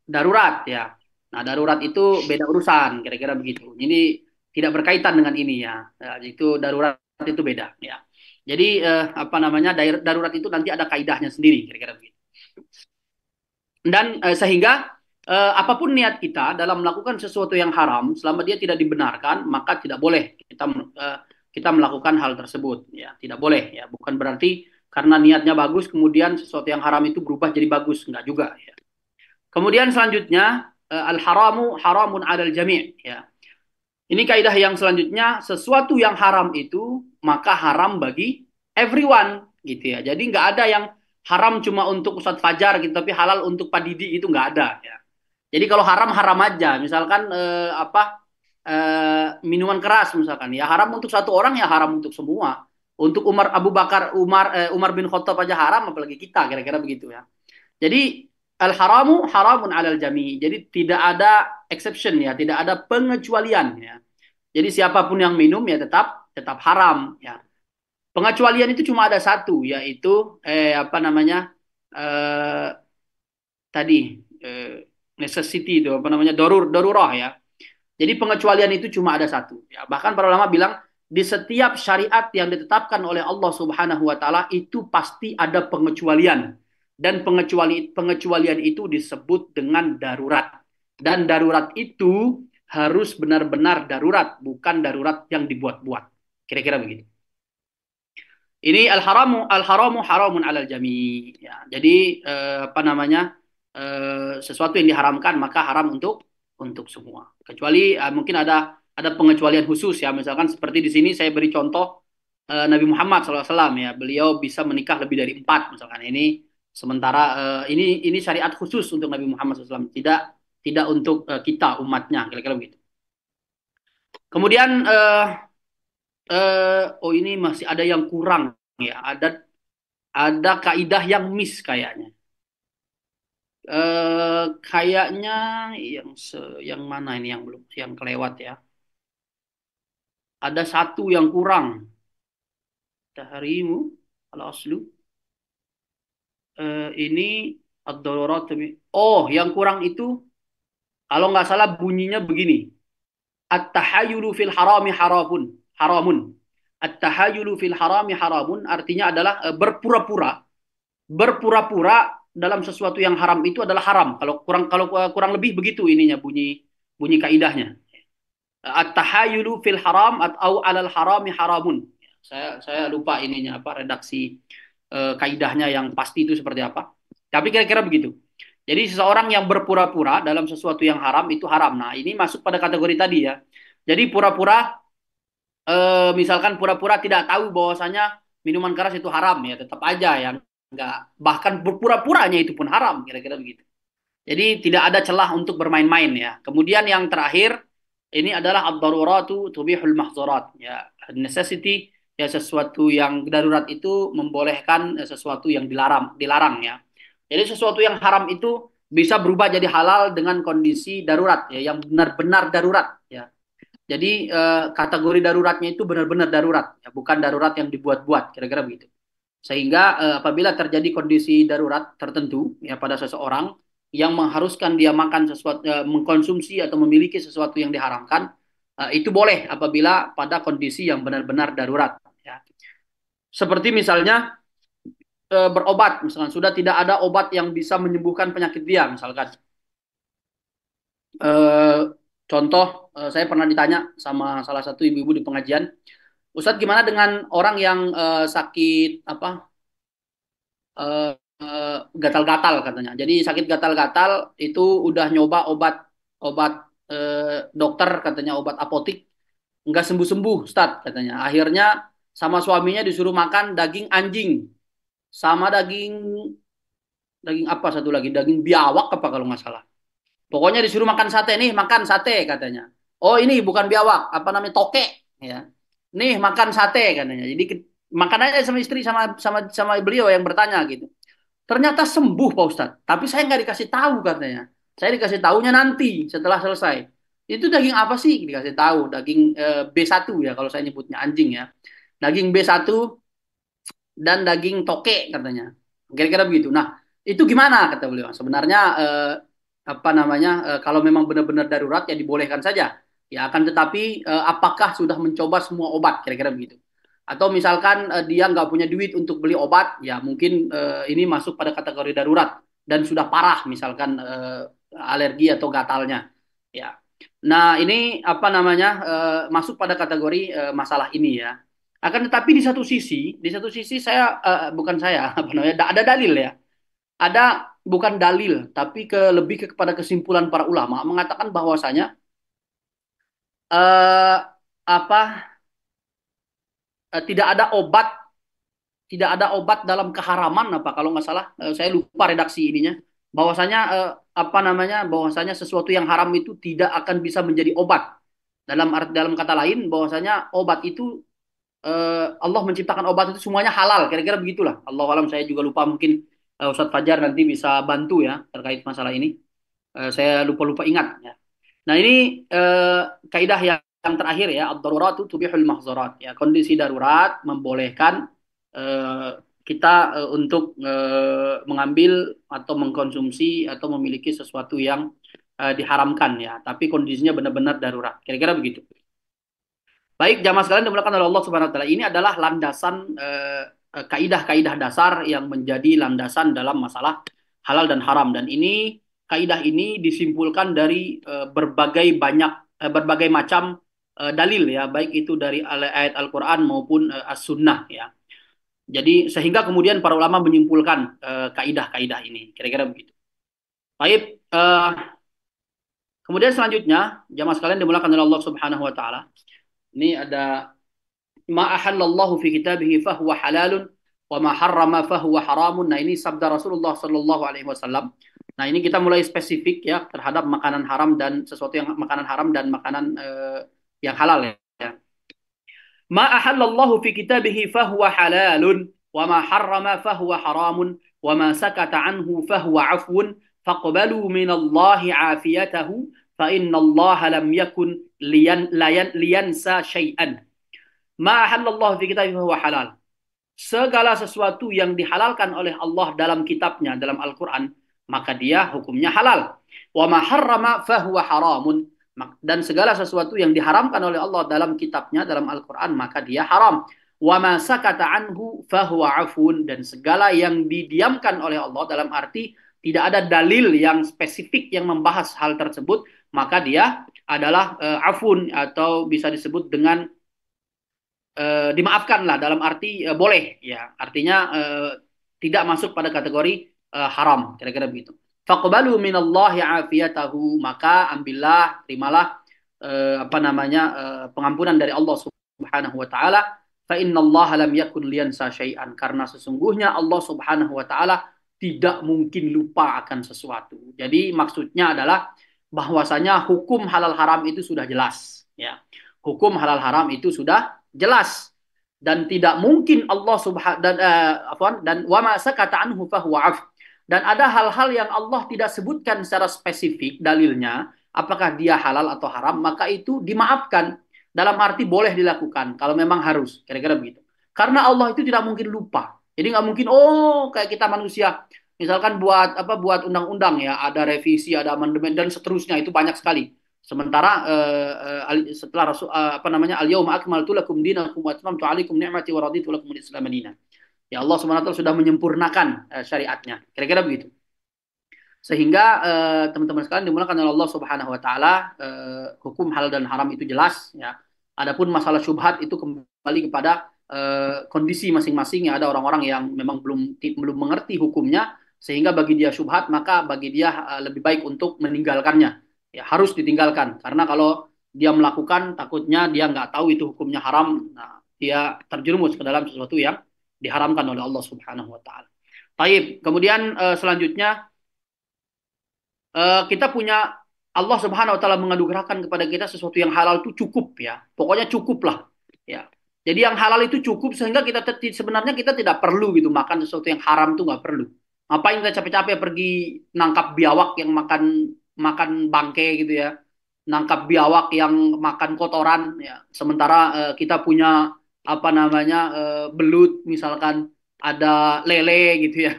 darurat ya. Nah, darurat itu beda urusan, kira-kira begitu. Jadi tidak berkaitan dengan ini ya. Itu darurat itu beda ya. Jadi apa namanya darurat itu nanti ada kaidahnya sendiri, kira-kira begitu. Dan sehingga apapun niat kita dalam melakukan sesuatu yang haram, selama dia tidak dibenarkan, maka tidak boleh kita melakukan hal tersebut. Ya, tidak boleh. Ya, bukan berarti karena niatnya bagus, kemudian sesuatu yang haram itu berubah jadi bagus, enggak juga. Ya. Kemudian selanjutnya al-haramu haramun adal jami'. Ya. Ini kaidah yang selanjutnya, sesuatu yang haram itu maka haram bagi everyone gitu ya. Jadi nggak ada yang haram cuma untuk Ustadz Fajar gitu, tapi halal untuk Pak Didi itu nggak ada ya. Jadi kalau haram haram aja, misalkan minuman keras misalkan, ya haram untuk satu orang ya haram untuk semua. Untuk Umar Abu Bakar Umar bin Khattab aja haram, apalagi kita kira-kira begitu ya. Jadi al haramu haramun alal jami. Jadi tidak ada exception ya, tidak ada pengecualian ya. Jadi siapapun yang minum ya tetap haram ya. Pengecualian itu cuma ada satu, yaitu apa namanya tadi necessity itu apa namanya darurah ya. Jadi pengecualian itu cuma ada satu. Ya. Bahkan para ulama bilang di setiap syariat yang ditetapkan oleh Allah Subhanahu Wa Taala itu pasti ada pengecualian dan pengecualian itu disebut dengan darurat. Dan darurat itu harus benar-benar darurat, bukan darurat yang dibuat-buat. Kira-kira begitu. Ini al-haramu haramun alal jami. Ya, jadi apa namanya sesuatu yang diharamkan maka haram untuk semua. Kecuali mungkin ada pengecualian khusus ya. Misalkan seperti di sini saya beri contoh Nabi Muhammad SAW ya. Beliau bisa menikah lebih dari 4 misalkan. Ini sementara ini syariat khusus untuk Nabi Muhammad SAW. Tidak untuk kita umatnya. Kira-kira begitu. Kemudian oh ini masih ada yang kurang ya. Ada kaidah yang miss kayaknya. Kayaknya yang mana ini yang belum yang kelewat ya. Ada satu yang kurang. Tahrimu al-aslu. Ini ad-darurat. Oh, yang kurang itu kalau nggak salah bunyinya begini. At-tahayyulu fil harami haramun. At-tahayyulu fil harami haramun artinya adalah berpura-pura. Berpura-pura dalam sesuatu yang haram itu adalah haram. Kalau kurang lebih begitu ininya bunyi kaidahnya. At-tahayyulu fil haram atau alal harami haramun. Saya lupa ininya apa redaksi kaidahnya yang pasti itu seperti apa. Tapi kira-kira begitu. Jadi seseorang yang berpura-pura dalam sesuatu yang haram itu haram. Nah, ini masuk pada kategori tadi ya. Jadi pura-pura misalkan pura-pura tidak tahu bahwasanya minuman keras itu haram ya, tetap aja ya enggak, bahkan berpura-puranya itu pun haram, kira-kira begitu. Jadi tidak ada celah untuk bermain-main ya. Kemudian yang terakhir ini adalah ad-daruratu tubihul mahzurat ya, necessity ya, sesuatu yang darurat itu membolehkan sesuatu yang dilarang ya. Jadi sesuatu yang haram itu bisa berubah jadi halal dengan kondisi darurat ya, yang benar-benar darurat ya. Jadi kategori daruratnya itu benar-benar darurat ya, bukan darurat yang dibuat-buat, kira-kira begitu. Sehingga apabila terjadi kondisi darurat tertentu ya pada seseorang yang mengharuskan dia makan sesuatu, mengkonsumsi atau memiliki sesuatu yang diharamkan, itu boleh apabila pada kondisi yang benar-benar darurat. Ya. Seperti misalnya berobat, misalkan sudah tidak ada obat yang bisa menyembuhkan penyakit dia, misalkan. Contoh, saya pernah ditanya sama salah satu ibu-ibu di pengajian, Ustadz gimana dengan orang yang sakit apa gatal-gatal katanya. Jadi sakit gatal-gatal itu udah nyoba obat dokter katanya, obat apotik nggak sembuh-sembuh Ustadz katanya. Akhirnya sama suaminya disuruh makan daging anjing sama daging daging apa satu lagi, daging biawak apa kalau nggak salah. Pokoknya disuruh makan sate nih, makan sate katanya. Oh ini bukan biawak, apa namanya tokek ya. Nih makan sate katanya. Jadi makan aja sama istri sama beliau yang bertanya gitu. Ternyata sembuh Pak Ustadz. Tapi saya nggak dikasih tahu katanya. Saya dikasih tahunya nanti setelah selesai. Itu daging apa sih? Dikasih tahu daging B1 ya kalau saya nyebutnya anjing ya. Daging B1 dan daging toke katanya. Kira-kira begitu. Nah, itu gimana kata beliau? Sebenarnya apa namanya kalau memang benar-benar darurat ya dibolehkan saja. Ya akan tetapi apakah sudah mencoba semua obat kira-kira begitu? Atau misalkan dia nggak punya duit untuk beli obat, ya mungkin ini masuk pada kategori darurat dan sudah parah misalkan alergi atau gatalnya. Ya. Nah, ini apa namanya masuk pada kategori masalah ini ya. Akan tetapi di satu sisi saya bukan saya apa namanya ada dalil ya. Ada bukan dalil tapi lebih kepada kesimpulan para ulama mengatakan bahwasanya eh, apa tidak ada obat dalam keharaman apa kalau nggak salah saya lupa redaksi ininya bahwasanya apa namanya bahwasanya sesuatu yang haram itu tidak akan bisa menjadi obat dalam kata lain bahwasanya obat itu Allah menciptakan obat itu semuanya halal kira-kira begitulah Allah alam saya juga lupa mungkin Ustadz Fajar nanti bisa bantu ya terkait masalah ini. Saya lupa-lupa ingat ya. Nah ini kaidah yang terakhir ya ad-daruratu tubihul mahzurat ya kondisi darurat membolehkan eh, kita untuk mengambil atau mengkonsumsi atau memiliki sesuatu yang diharamkan ya tapi kondisinya benar-benar darurat kira-kira begitu. Baik, jamaah sekalian dimulakan oleh Allah Subhanahu wa taala. Ini adalah landasan kaidah-kaidah dasar yang menjadi landasan dalam masalah halal dan haram dan ini kaidah ini disimpulkan dari berbagai macam dalil ya, baik itu dari ayat Al-Qur'an maupun As-Sunnah ya. Jadi sehingga kemudian para ulama menyimpulkan kaidah-kaidah ini. Kira-kira begitu. Baik, kemudian selanjutnya jamaah sekalian dimulakan oleh Allah Subhanahu wa taala. Ini ada ma ahallallahu fi kitabihi fahuwa halalun wa ma harrama fahuwa haramun. Nah, ini sabda Rasulullah sallallahu alaihi wasallam. Nah, ini kita mulai spesifik ya terhadap makanan haram dan sesuatu yang makanan haram dan makanan yang halal ya. Ma ahallallahu fi kitabihi fahuwa halalun wa ma harrama fahuwa haramun wa ma sakata anhu fahuwa afwun faqbalu minallahi afiyatahu fa innallaha lam yakun liyansa syai'an. Ma halallahu fi kitabih huwa halal. Segala sesuatu yang dihalalkan oleh Allah dalam kitabnya, dalam Al-Quran, maka dia hukumnya halal. Wa ma harrama fahuwa haramun. Dan segala sesuatu yang diharamkan oleh Allah dalam kitabnya, dalam Al-Quran, maka dia haram. Wa ma sakata anhu fahuwa afun. Dan segala yang didiamkan oleh Allah dalam arti tidak ada dalil yang spesifik yang membahas hal tersebut, maka dia adalah afun atau bisa disebut dengan dimaafkan lah dalam arti boleh ya artinya tidak masuk pada kategori haram kira-kira begitu. Faqbalu minallahi afiyatahu maka ambillah terimalah apa namanya pengampunan dari Allah Subhanahu wa taala fa innallaha lam yakun liyansa syai'an karena sesungguhnya Allah Subhanahu wa taala tidak mungkin lupa akan sesuatu. Jadi maksudnya adalah bahwasanya hukum halal haram itu sudah jelas ya. Hukum halal haram itu sudah jelas dan tidak mungkin Allah subhanahu dan wa ma sakata anhu fahuwa af dan ada hal-hal yang Allah tidak sebutkan secara spesifik dalilnya apakah dia halal atau haram maka itu dimaafkan dalam arti boleh dilakukan kalau memang harus kira-kira begitu karena Allah itu tidak mungkin lupa jadi nggak mungkin oh kayak kita manusia misalkan buat undang-undang ya ada revisi ada amandemen dan seterusnya itu banyak sekali. Sementara setelah Rasul apa namanya al-yauma akmaltu lakum dinakum wa atmamtu alaikum ni'mati wa raditu lakum al-islam dinan. Ya Allah Subhanahu wa taala sudah menyempurnakan syariatnya. Kira-kira begitu. Sehingga teman-teman sekalian dimulakan oleh Allah Subhanahu wa taala hukum halal dan haram itu jelas ya. Adapun masalah syubhat itu kembali kepada kondisi masing-masing ya ada orang-orang yang memang belum mengerti hukumnya sehingga bagi dia syubhat maka bagi dia lebih baik untuk meninggalkannya ya harus ditinggalkan karena kalau dia melakukan takutnya dia nggak tahu itu hukumnya haram nah, dia terjerumus ke dalam sesuatu yang diharamkan oleh Allah Subhanahu wa taala. Baik, kemudian selanjutnya kita punya Allah Subhanahu wa taala menganugerahkan kepada kita sesuatu yang halal itu cukup ya. Pokoknya cukup lah ya. Jadi yang halal itu cukup sehingga sebenarnya kita tidak perlu gitu makan sesuatu yang haram tuh nggak perlu. Ngapain kita capek-capek pergi nangkap biawak yang makan makan bangke gitu ya. Nangkap biawak yang makan kotoran ya. Sementara kita punya apa namanya belut misalkan ada lele gitu ya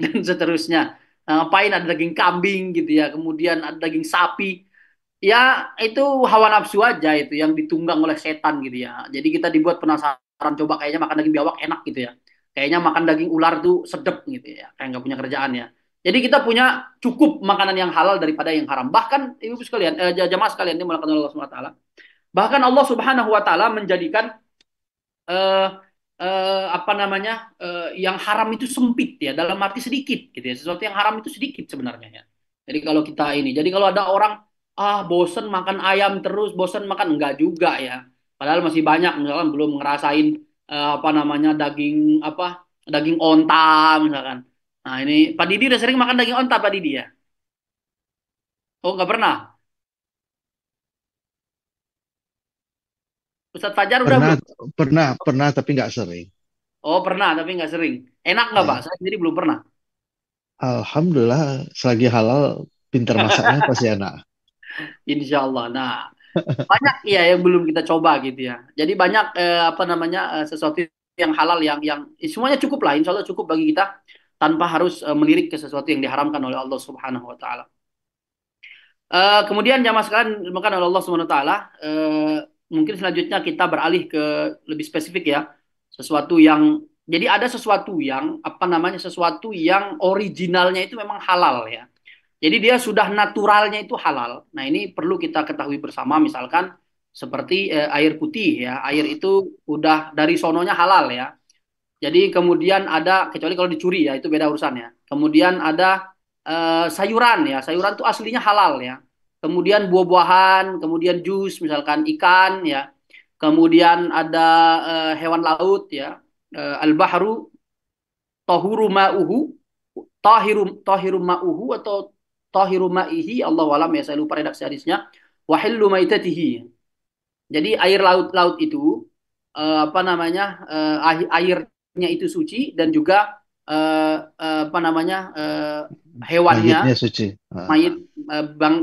dan seterusnya. Nah, ngapain ada daging kambing gitu ya, kemudian ada daging sapi. Ya, itu hawa nafsu aja itu yang ditunggang oleh setan gitu ya. Jadi kita dibuat penasaran coba kayaknya makan daging biawak enak gitu ya. Kayaknya makan daging ular tuh sedep gitu ya. Kayak nggak punya kerjaan ya. Jadi kita punya cukup makanan yang halal daripada yang haram. Bahkan ibu sekalian, jamaah sekalian ini melakukan Allah Subhanahu wa taala. Bahkan Allah Subhanahu wa taala menjadikan eh, apa namanya yang haram itu sempit ya dalam arti sedikit gitu ya sesuatu yang haram itu sedikit sebenarnya ya jadi kalau kita ini jadi kalau ada orang bosen makan ayam terus bosen makan enggak juga ya padahal masih banyak misalkan belum ngerasain apa namanya daging onta misalkan nah ini Pak Didi udah sering makan daging onta Pak Didi ya oh nggak pernah Ustadz Fajar udah Pernah, belum pernah, tapi nggak sering. oh pernah tapi nggak sering enak nggak Pak Ya, saya sendiri belum pernah alhamdulillah, selagi halal, pintar masaknya pasti enak. Insya Allah. Nah, banyak ya yang belum kita coba gitu ya. Jadi banyak apa namanya sesuatu yang halal yang semuanya cukup lah. Insya Allah cukup bagi kita tanpa harus melirik ke sesuatu yang diharamkan oleh Allah Subhanahu Wa Taala. Kemudian jamaah sekalian dimakan oleh Allah Subhanahu Wa Taala. Mungkin selanjutnya kita beralih ke lebih spesifik ya. Sesuatu yang jadi ada sesuatu yang apa namanya sesuatu yang originalnya itu memang halal ya. Jadi dia sudah naturalnya itu halal. Nah, ini perlu kita ketahui bersama misalkan seperti air putih ya. Air itu udah dari sononya halal ya. Jadi kemudian ada kecuali kalau dicuri ya itu beda urusannya. Kemudian ada sayuran ya. Sayuran itu aslinya halal ya. Kemudian buah-buahan, kemudian jus misalkan ikan ya. Kemudian ada hewan laut ya. Al-bahru tahuru ma'uhu tahiru ma'uhu atau tahiru ma'ihi Allah alam ya saya lupa redaksi hadisnya wahillu maitatihi jadi air laut itu apa namanya airnya itu suci dan juga apa namanya hewannya Mayitnya suci. mayit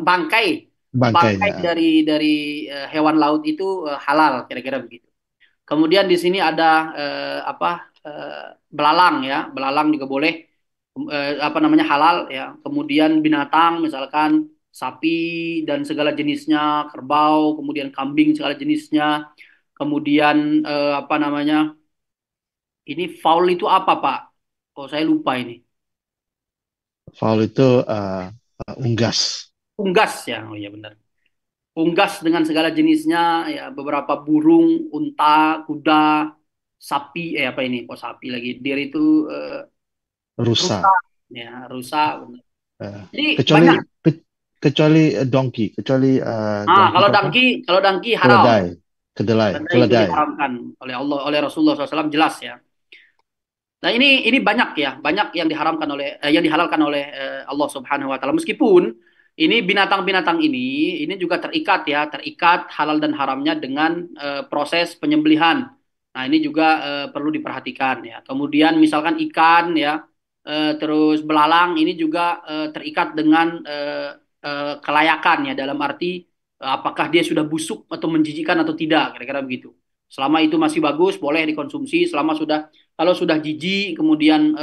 bangkai bangkai Bangkainya. dari hewan laut itu halal kira-kira begitu. Kemudian di sini ada belalang ya, belalang juga boleh apa namanya halal ya. Kemudian binatang misalkan sapi dan segala jenisnya, kerbau, kemudian kambing segala jenisnya. Kemudian apa namanya? Ini faul itu apa, Pak? Oh, saya lupa ini. Faul itu unggas. Unggas ya. Oh iya benar. Unggas dengan segala jenisnya ya, beberapa burung, unta, kuda, sapi apa ini? Kok sapi lagi? Deer itu rusa Rusa. ya, rusa. Benar. Eh, Jadi kecuali banyak. kecuali donkey, kecuali donkey Kalau itu apa? dangki haram. Keledai, kedelai, Karena itu keledai. diharamkan oleh Allah oleh Rasulullah SAW jelas ya. Nah ini banyak ya, banyak yang diharamkan yang dihalalkan oleh Allah Subhanahu Wa Taala. Meskipun ini binatang-binatang ini juga terikat ya, terikat halal dan haramnya dengan proses penyembelihan. Nah ini juga perlu diperhatikan ya. Kemudian misalkan ikan ya, terus belalang ini juga terikat dengan kelayakan ya dalam arti apakah dia sudah busuk atau menjijikan atau tidak, kira-kira begitu. Selama itu masih bagus, boleh dikonsumsi. Selama sudah kalau sudah jijik kemudian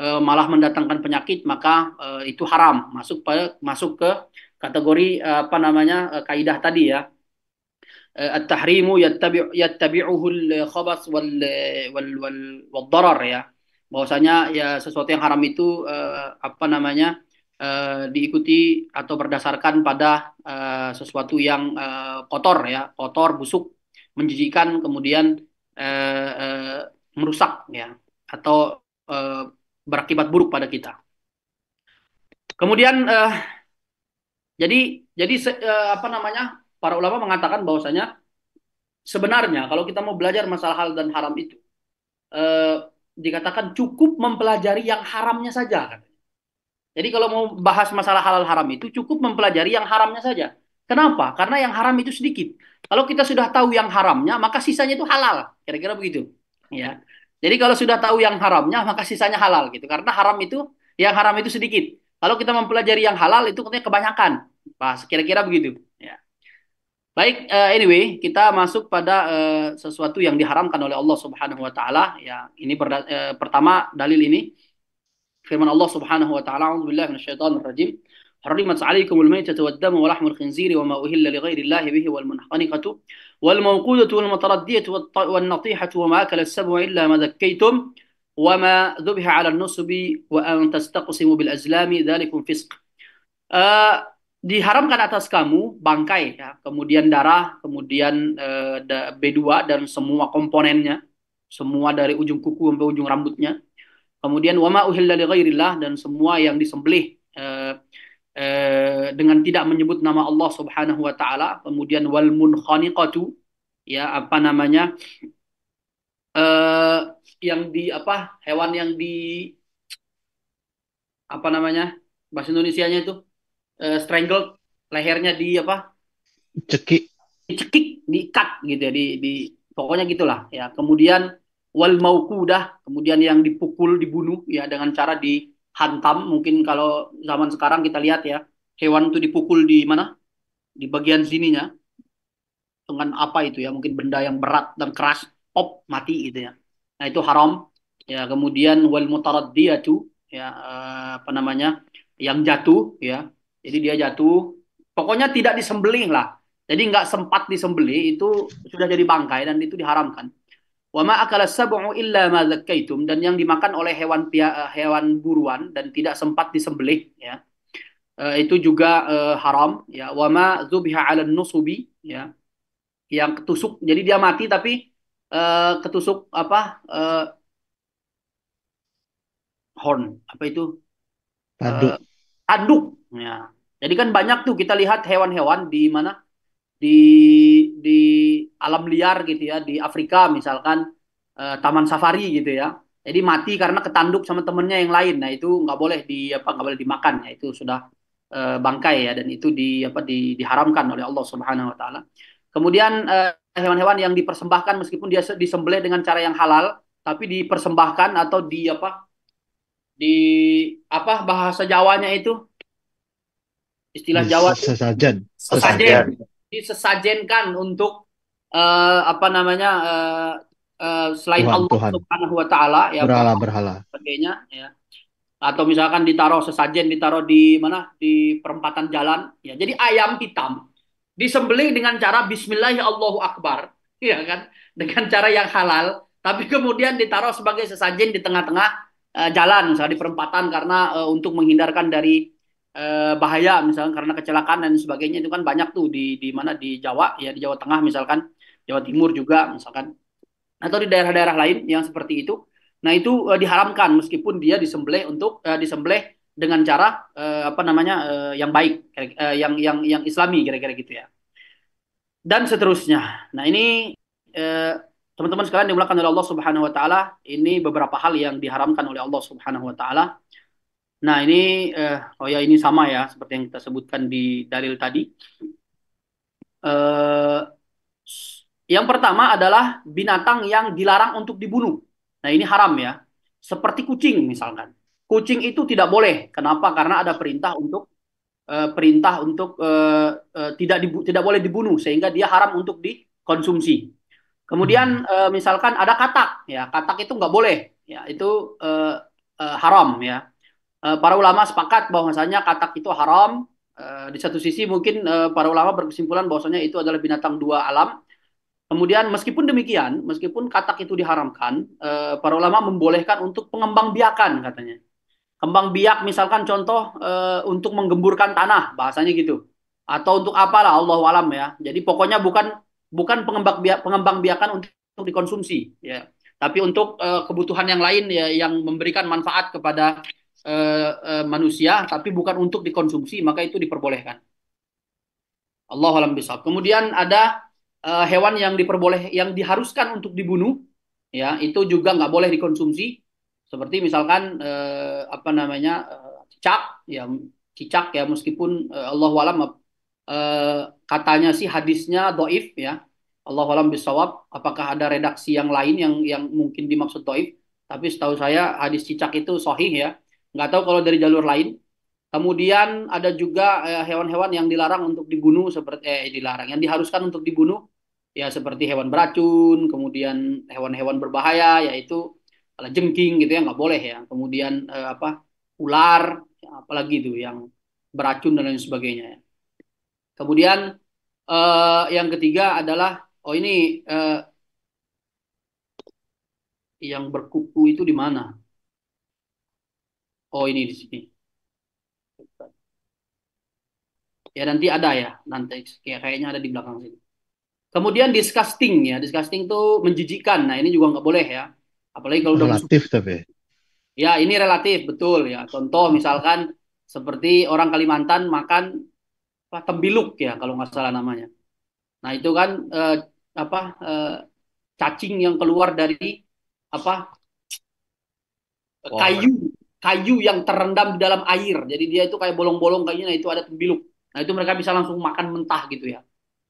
malah mendatangkan penyakit maka itu haram masuk ke kategori apa namanya kaidah tadi ya at-tahrimu yattabi'uhu al-khabas wal darar ya bahwasanya ya sesuatu yang haram itu apa namanya diikuti atau berdasarkan pada sesuatu yang kotor ya kotor busuk menjijikkan kemudian eh, eh, merusak ya atau eh, berakibat buruk pada kita. Kemudian jadi apa namanya para ulama mengatakan bahwasanya sebenarnya kalau kita mau belajar masalah hal dan haram itu eh, dikatakan cukup mempelajari yang haramnya saja kan. Jadi kalau mau bahas masalah halal haram itu cukup mempelajari yang haramnya saja. Kenapa? Karena yang haram itu sedikit. Kalau kita sudah tahu yang haramnya, maka sisanya itu halal. Kira-kira begitu. Ya. Jadi kalau sudah tahu yang haramnya, maka sisanya halal gitu. Karena haram itu yang haram itu sedikit. Kalau kita mempelajari yang halal itu katanya kebanyakan. Bahas kira-kira begitu. Ya. Baik, anyway, kita masuk pada sesuatu yang diharamkan oleh Allah Subhanahu wa taala. Ya, ini pertama dalil ini firman Allah Subhanahu wa taala, "A'udzubillahi minasyaitonir rajim. حرمت عليكم الميتة والدم ولحم الخنزير وما أهل لغير الله به والمنخنقة والموقودة والمتردية والنطيحة وما أكل السبع إلا ما ذكيتم وما ذبح على النصب وأن تستقسموا بالأزلام ذلكم فسق." Eh, Diharamkan atas kamu bangkai ya, kemudian darah, kemudian B2 dan semua komponennya, semua dari ujung kuku sampai ujung rambutnya. Kemudian wama uhilla li ghairillah dan semua yang disembelih dengan tidak menyebut nama Allah Subhanahu wa taala. Kemudian wal munkhaniqatu ya apa namanya? eh yang di apa? Hewan yang di apa namanya? Bahasa Indonesianya itu strangled, lehernya di apa? Cekik. Dicekik, diikat gitu ya, di pokoknya gitulah ya. Kemudian wal mauqudah, kemudian yang dipukul, dibunuh ya dengan cara dihantam. Mungkin kalau zaman sekarang kita lihat ya, hewan itu dipukul di mana? Di bagian sininya dengan apa itu ya? Mungkin benda yang berat dan keras, pop mati gitu ya. Nah, itu haram. Ya, kemudian wal mutaraddiyatu ya apa namanya? Yang jatuh ya. Jadi dia jatuh, pokoknya tidak disembelih lah. Jadi nggak sempat disembelih itu sudah jadi bangkai dan itu diharamkan. Wa ma akala sab'u illa ma zakkaitum, dan yang dimakan oleh hewan buruan dan tidak sempat disembelih ya. Itu juga haram ya. Wa ma dzubha 'ala nusubi ya. Yang ketusuk. Jadi dia mati tapi ketusuk apa? Horn. Apa itu? Eh, Tanduk. Tanduk ya. Jadi kan banyak tuh kita lihat hewan-hewan di mana di di alam liar gitu ya, di Afrika misalkan taman safari gitu ya. Jadi mati karena ketanduk sama temennya yang lain. Nah, itu nggak boleh di apa nggak boleh dimakan ya. Itu sudah bangkai ya, dan itu diharamkan oleh Allah Subhanahu wa taala. Kemudian hewan-hewan yang dipersembahkan meskipun dia disembelih dengan cara yang halal, tapi dipersembahkan atau di apa bahasa Jawanya itu, istilah Jawa, Sesajen. sesajen, disesajenkan untuk apa namanya selain Tuhan, Allah Tuhan. Subhanahu wa taala ya, Berhala, berhala. sebagainya ya. Atau misalkan ditaruh sesajen, ditaruh di mana, di perempatan jalan ya. Jadi ayam hitam disembelih dengan cara Bismillah Allahu Akbar ya kan, dengan cara yang halal, tapi kemudian ditaruh sebagai sesajen di tengah-tengah jalan misalnya di perempatan karena untuk menghindarkan dari bahaya misalkan karena kecelakaan dan sebagainya. Itu kan banyak tuh di mana, di Jawa ya, di Jawa Tengah misalkan, Jawa Timur juga misalkan, atau di daerah-daerah lain yang seperti itu. Nah, itu diharamkan meskipun dia disembelih untuk disembelih dengan cara apa namanya yang baik, yang Islami kira-kira gitu ya. Dan seterusnya. Nah, ini eh, teman-teman sekalian dimulakan oleh Allah Subhanahu wa taala, ini beberapa hal yang diharamkan oleh Allah Subhanahu wa taala. Nah, ini oh ya, ini sama ya seperti yang kita sebutkan di dalil tadi. Eh, yang pertama adalah binatang yang dilarang untuk dibunuh. Nah, ini haram ya. Seperti kucing misalkan. Kucing itu tidak boleh. Kenapa? Karena ada perintah untuk tidak boleh dibunuh sehingga dia haram untuk dikonsumsi. Kemudian misalkan ada katak ya. Katak itu nggak boleh ya. Itu haram ya. Para ulama sepakat bahwasanya katak itu haram. Di satu sisi mungkin para ulama berkesimpulan bahwasanya itu adalah binatang dua alam. Kemudian meskipun demikian, meskipun katak itu diharamkan, para ulama membolehkan untuk pengembangbiakan katanya. Kembang biak misalkan contoh untuk menggemburkan tanah, bahasanya gitu. Atau untuk apalah, Allahu alam ya. Jadi pokoknya bukan bukan pengembangbiakan untuk dikonsumsi ya. Tapi untuk kebutuhan yang lain ya, yang memberikan manfaat kepada manusia tapi bukan untuk dikonsumsi, maka itu diperbolehkan. Allahu alam bisawab. Kemudian ada hewan yang yang diharuskan untuk dibunuh, ya itu juga nggak boleh dikonsumsi. Seperti misalkan apa namanya cicak, ya cicak ya meskipun Allah alam katanya sih hadisnya doif ya. Allah alam bisawab. Apakah ada redaksi yang lain yang mungkin dimaksud doif? Tapi setahu saya hadis cicak itu sahih ya. Nggak tahu kalau dari jalur lain. Kemudian ada juga hewan-hewan yang dilarang untuk dibunuh seperti dilarang, yang diharuskan untuk dibunuh ya seperti hewan beracun, kemudian hewan-hewan berbahaya yaitu jengking gitu ya nggak boleh ya. Kemudian apa ular, ya, apalagi itu yang beracun dan lain sebagainya. Ya. Kemudian yang ketiga adalah oh ini yang berkuku itu di mana? Oh ini di sini. Ya nanti ada ya, nanti kayaknya ada di belakang sini. Kemudian disgusting ya, disgusting tuh menjijikkan. Nah ini juga nggak boleh ya, apalagi kalau udah busuk. Relatif tapi. Ya ini relatif betul ya. Contoh misalkan seperti orang Kalimantan makan apa, tembiluk ya kalau nggak salah namanya. Nah itu kan apa cacing yang keluar dari apa Wah, kayu kayu yang terendam di dalam air. Jadi dia itu kayak bolong-bolong kayaknya. Nah itu ada tembiluk. Nah itu mereka bisa langsung makan mentah gitu ya.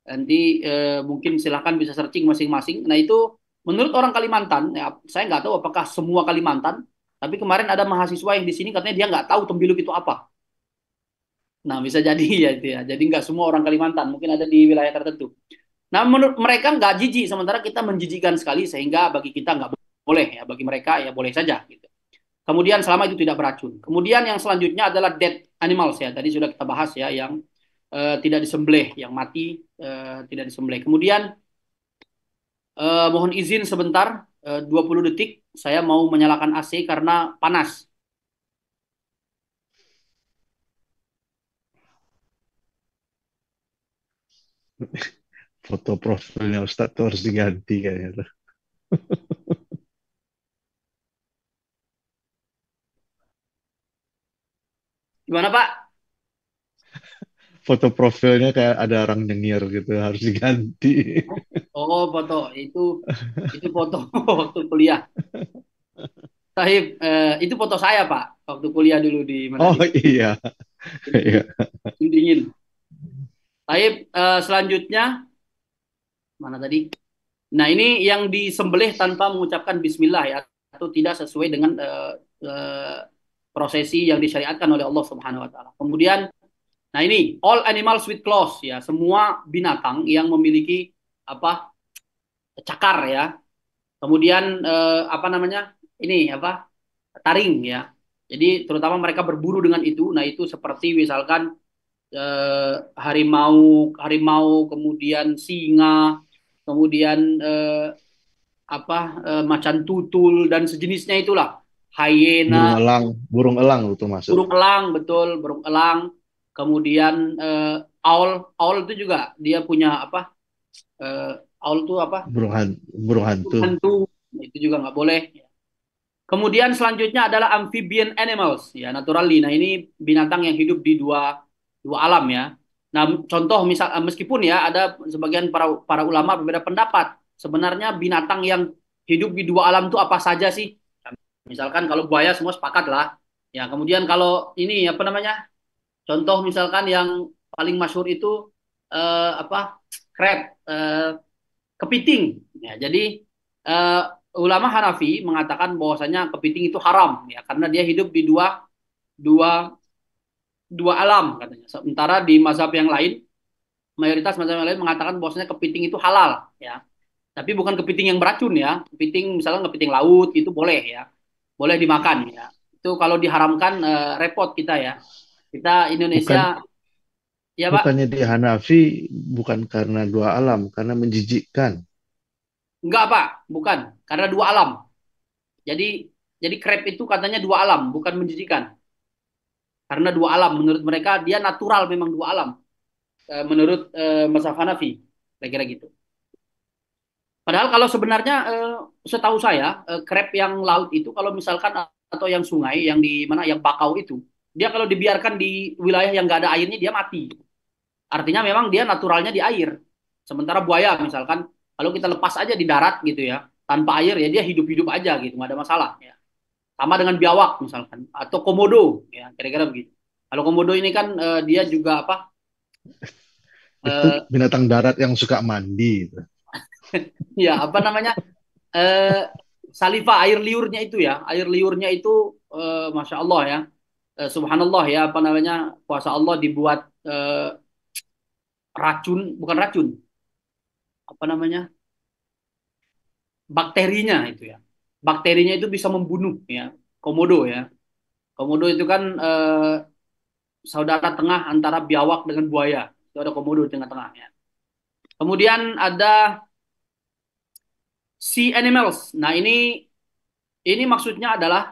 Nanti mungkin silahkan bisa searching masing-masing. Nah itu menurut orang Kalimantan, ya, saya nggak tahu apakah semua Kalimantan, tapi kemarin ada mahasiswa yang di sini katanya dia nggak tahu tembiluk itu apa. Nah bisa jadi ya itu ya. Jadi nggak semua orang Kalimantan, mungkin ada di wilayah tertentu. Nah menurut mereka nggak jijik, sementara kita menjijikkan sekali sehingga bagi kita nggak boleh ya, bagi mereka ya boleh saja. Gitu. Kemudian selama itu tidak beracun. Kemudian yang selanjutnya adalah dead animals ya. Tadi sudah kita bahas ya yang tidak disembelih, yang mati tidak disembelih. Kemudian mohon izin sebentar, 20 detik. Saya mau menyalakan AC karena panas. Foto profilnya Ustadz tuh harus diganti kayaknya tuh. Gimana Pak? Foto profilnya kayak ada orang nyengir gitu, harus diganti. Oh, foto itu foto waktu kuliah. Sahib, itu foto saya Pak, waktu kuliah dulu di mana Oh di iya, iya. dingin. Sahib, selanjutnya mana tadi? Nah, ini yang disembelih tanpa mengucapkan bismillah ya atau tidak sesuai dengan prosesi yang disyariatkan oleh Allah Subhanahu wa taala. Kemudian nah ini all animals with claws ya, semua binatang yang memiliki apa? Cakar ya. Kemudian apa namanya? Ini apa? Taring ya. Jadi terutama mereka berburu dengan itu. Nah, itu seperti misalkan harimau, harimau, kemudian singa, kemudian apa macan tutul dan sejenisnya itulah. Hyena, Burung elang itu masuk. burung elang, betul, burung elang. Kemudian owl, owl itu juga dia punya apa? Eh, owl itu apa? Burung hantu. Hantu. Itu juga nggak boleh. Kemudian selanjutnya adalah amphibian animals, ya naturally. Nah ini binatang yang hidup di dua dua alam ya. Nah contoh misal meskipun ya ada sebagian para ulama berbeda pendapat. Sebenarnya binatang yang hidup di dua alam itu apa saja sih? Misalkan kalau buaya semua sepakat lah. Ya kemudian kalau ini apa namanya? Contoh misalkan yang paling masyhur itu apa? Crab, kepiting. Ya, jadi eh, ulama Hanafi mengatakan bahwasanya kepiting itu haram ya karena dia hidup di dua dua dua alam katanya. Sementara di mazhab yang lain, mayoritas mazhab yang lain mengatakan bahwasanya kepiting itu halal ya. Tapi bukan kepiting yang beracun ya. Kepiting misalnya kepiting laut itu boleh ya. Boleh dimakan ya. Itu kalau diharamkan repot kita ya. Kita Indonesia Bukan ya Pak. bukannya di Hanafi bukan karena dua alam, karena menjijikkan. Enggak Pak, bukan. Karena dua alam. Jadi jadi crab itu katanya dua alam, bukan menjijikan. Karena dua alam menurut mereka dia natural memang dua alam. Menurut mazhab Hanafi, kira-kira gitu. Padahal kalau sebenarnya setahu saya crab yang laut itu kalau misalkan atau yang sungai yang di mana yang bakau itu dia kalau dibiarkan di wilayah yang nggak ada airnya dia mati. Artinya memang dia naturalnya di air. Sementara buaya misalkan kalau kita lepas aja di darat gitu ya tanpa air ya dia hidup-hidup aja gitu nggak ada masalah ya. sama dengan biawak misalkan atau komodo ya kira-kira begitu. Kalau komodo ini kan dia juga apa? Itu eh, binatang darat yang suka mandi gitu. ya apa namanya? eh, Saliva air liurnya itu ya, air liurnya itu masya Allah ya. Subhanallah ya apa namanya kuasa Allah dibuat racun bukan racun apa namanya bakterinya itu ya bakterinya itu bisa membunuh ya komodo ya komodo itu kan saudara tengah antara biawak dengan buaya itu ada komodo di tengah-tengah ya kemudian ada sea animals nah ini maksudnya adalah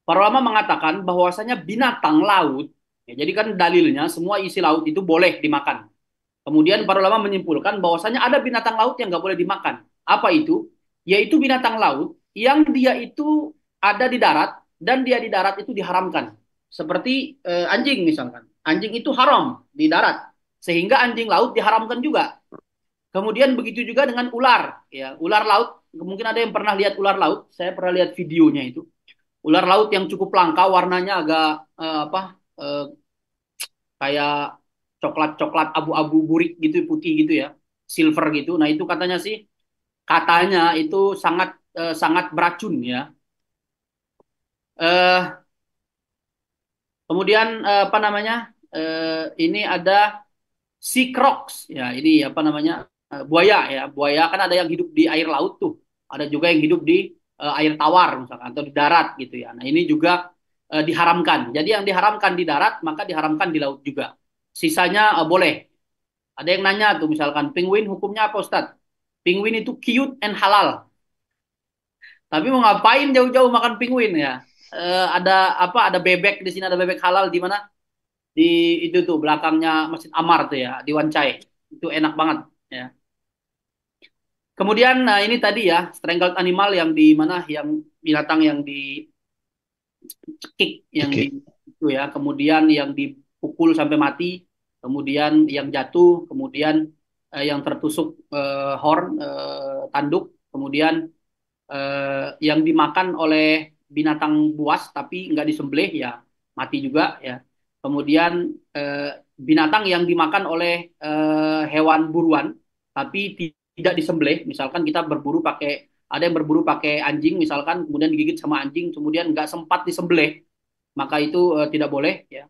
para ulama mengatakan bahwasanya binatang laut ya, jadi kan dalilnya semua isi laut itu boleh dimakan. Kemudian para ulama menyimpulkan bahwasanya ada binatang laut yang nggak boleh dimakan. Apa itu? Yaitu binatang laut yang dia itu ada di darat dan dia di darat itu diharamkan. Seperti anjing misalkan. Anjing itu haram di darat. Sehingga anjing laut diharamkan juga. Kemudian begitu juga dengan ular. Ya, ular laut. Mungkin ada yang pernah lihat ular laut. Saya pernah lihat videonya itu. Ular laut yang cukup langka, warnanya agak apa? eh, Kayak coklat-coklat abu-abu burik gitu putih gitu ya silver gitu nah itu katanya itu sangat sangat beracun ya eh kemudian apa namanya ini ada sea crocs ya ini apa namanya buaya ya buaya kan ada yang hidup di air laut tuh ada juga yang hidup di air tawar misalkan atau di darat gitu ya nah ini juga diharamkan jadi yang diharamkan di darat maka diharamkan di laut juga sisanya boleh. Ada yang nanya tuh misalkan penguin hukumnya apa Ustadz? Penguin itu cute and halal. Tapi mau ngapain jauh-jauh makan penguin ya? Ada apa? Ada bebek di sini ada bebek halal di mana? Di itu tuh belakangnya Masjid Ammar tuh ya di Wancai. Itu enak banget ya. Kemudian nah ini tadi ya strangled animal yang di mana yang binatang yang dicekik yang di Oke. itu ya. Kemudian yang dipukul sampai mati. Kemudian yang jatuh. Kemudian yang tertusuk horn tanduk. Kemudian yang dimakan oleh binatang buas tapi nggak disembelih ya mati juga ya. Kemudian binatang yang dimakan oleh hewan buruan tapi tidak disembelih. Misalkan kita berburu pakai ada yang berburu pakai anjing misalkan kemudian digigit sama anjing kemudian nggak sempat disembelih maka itu tidak boleh ya.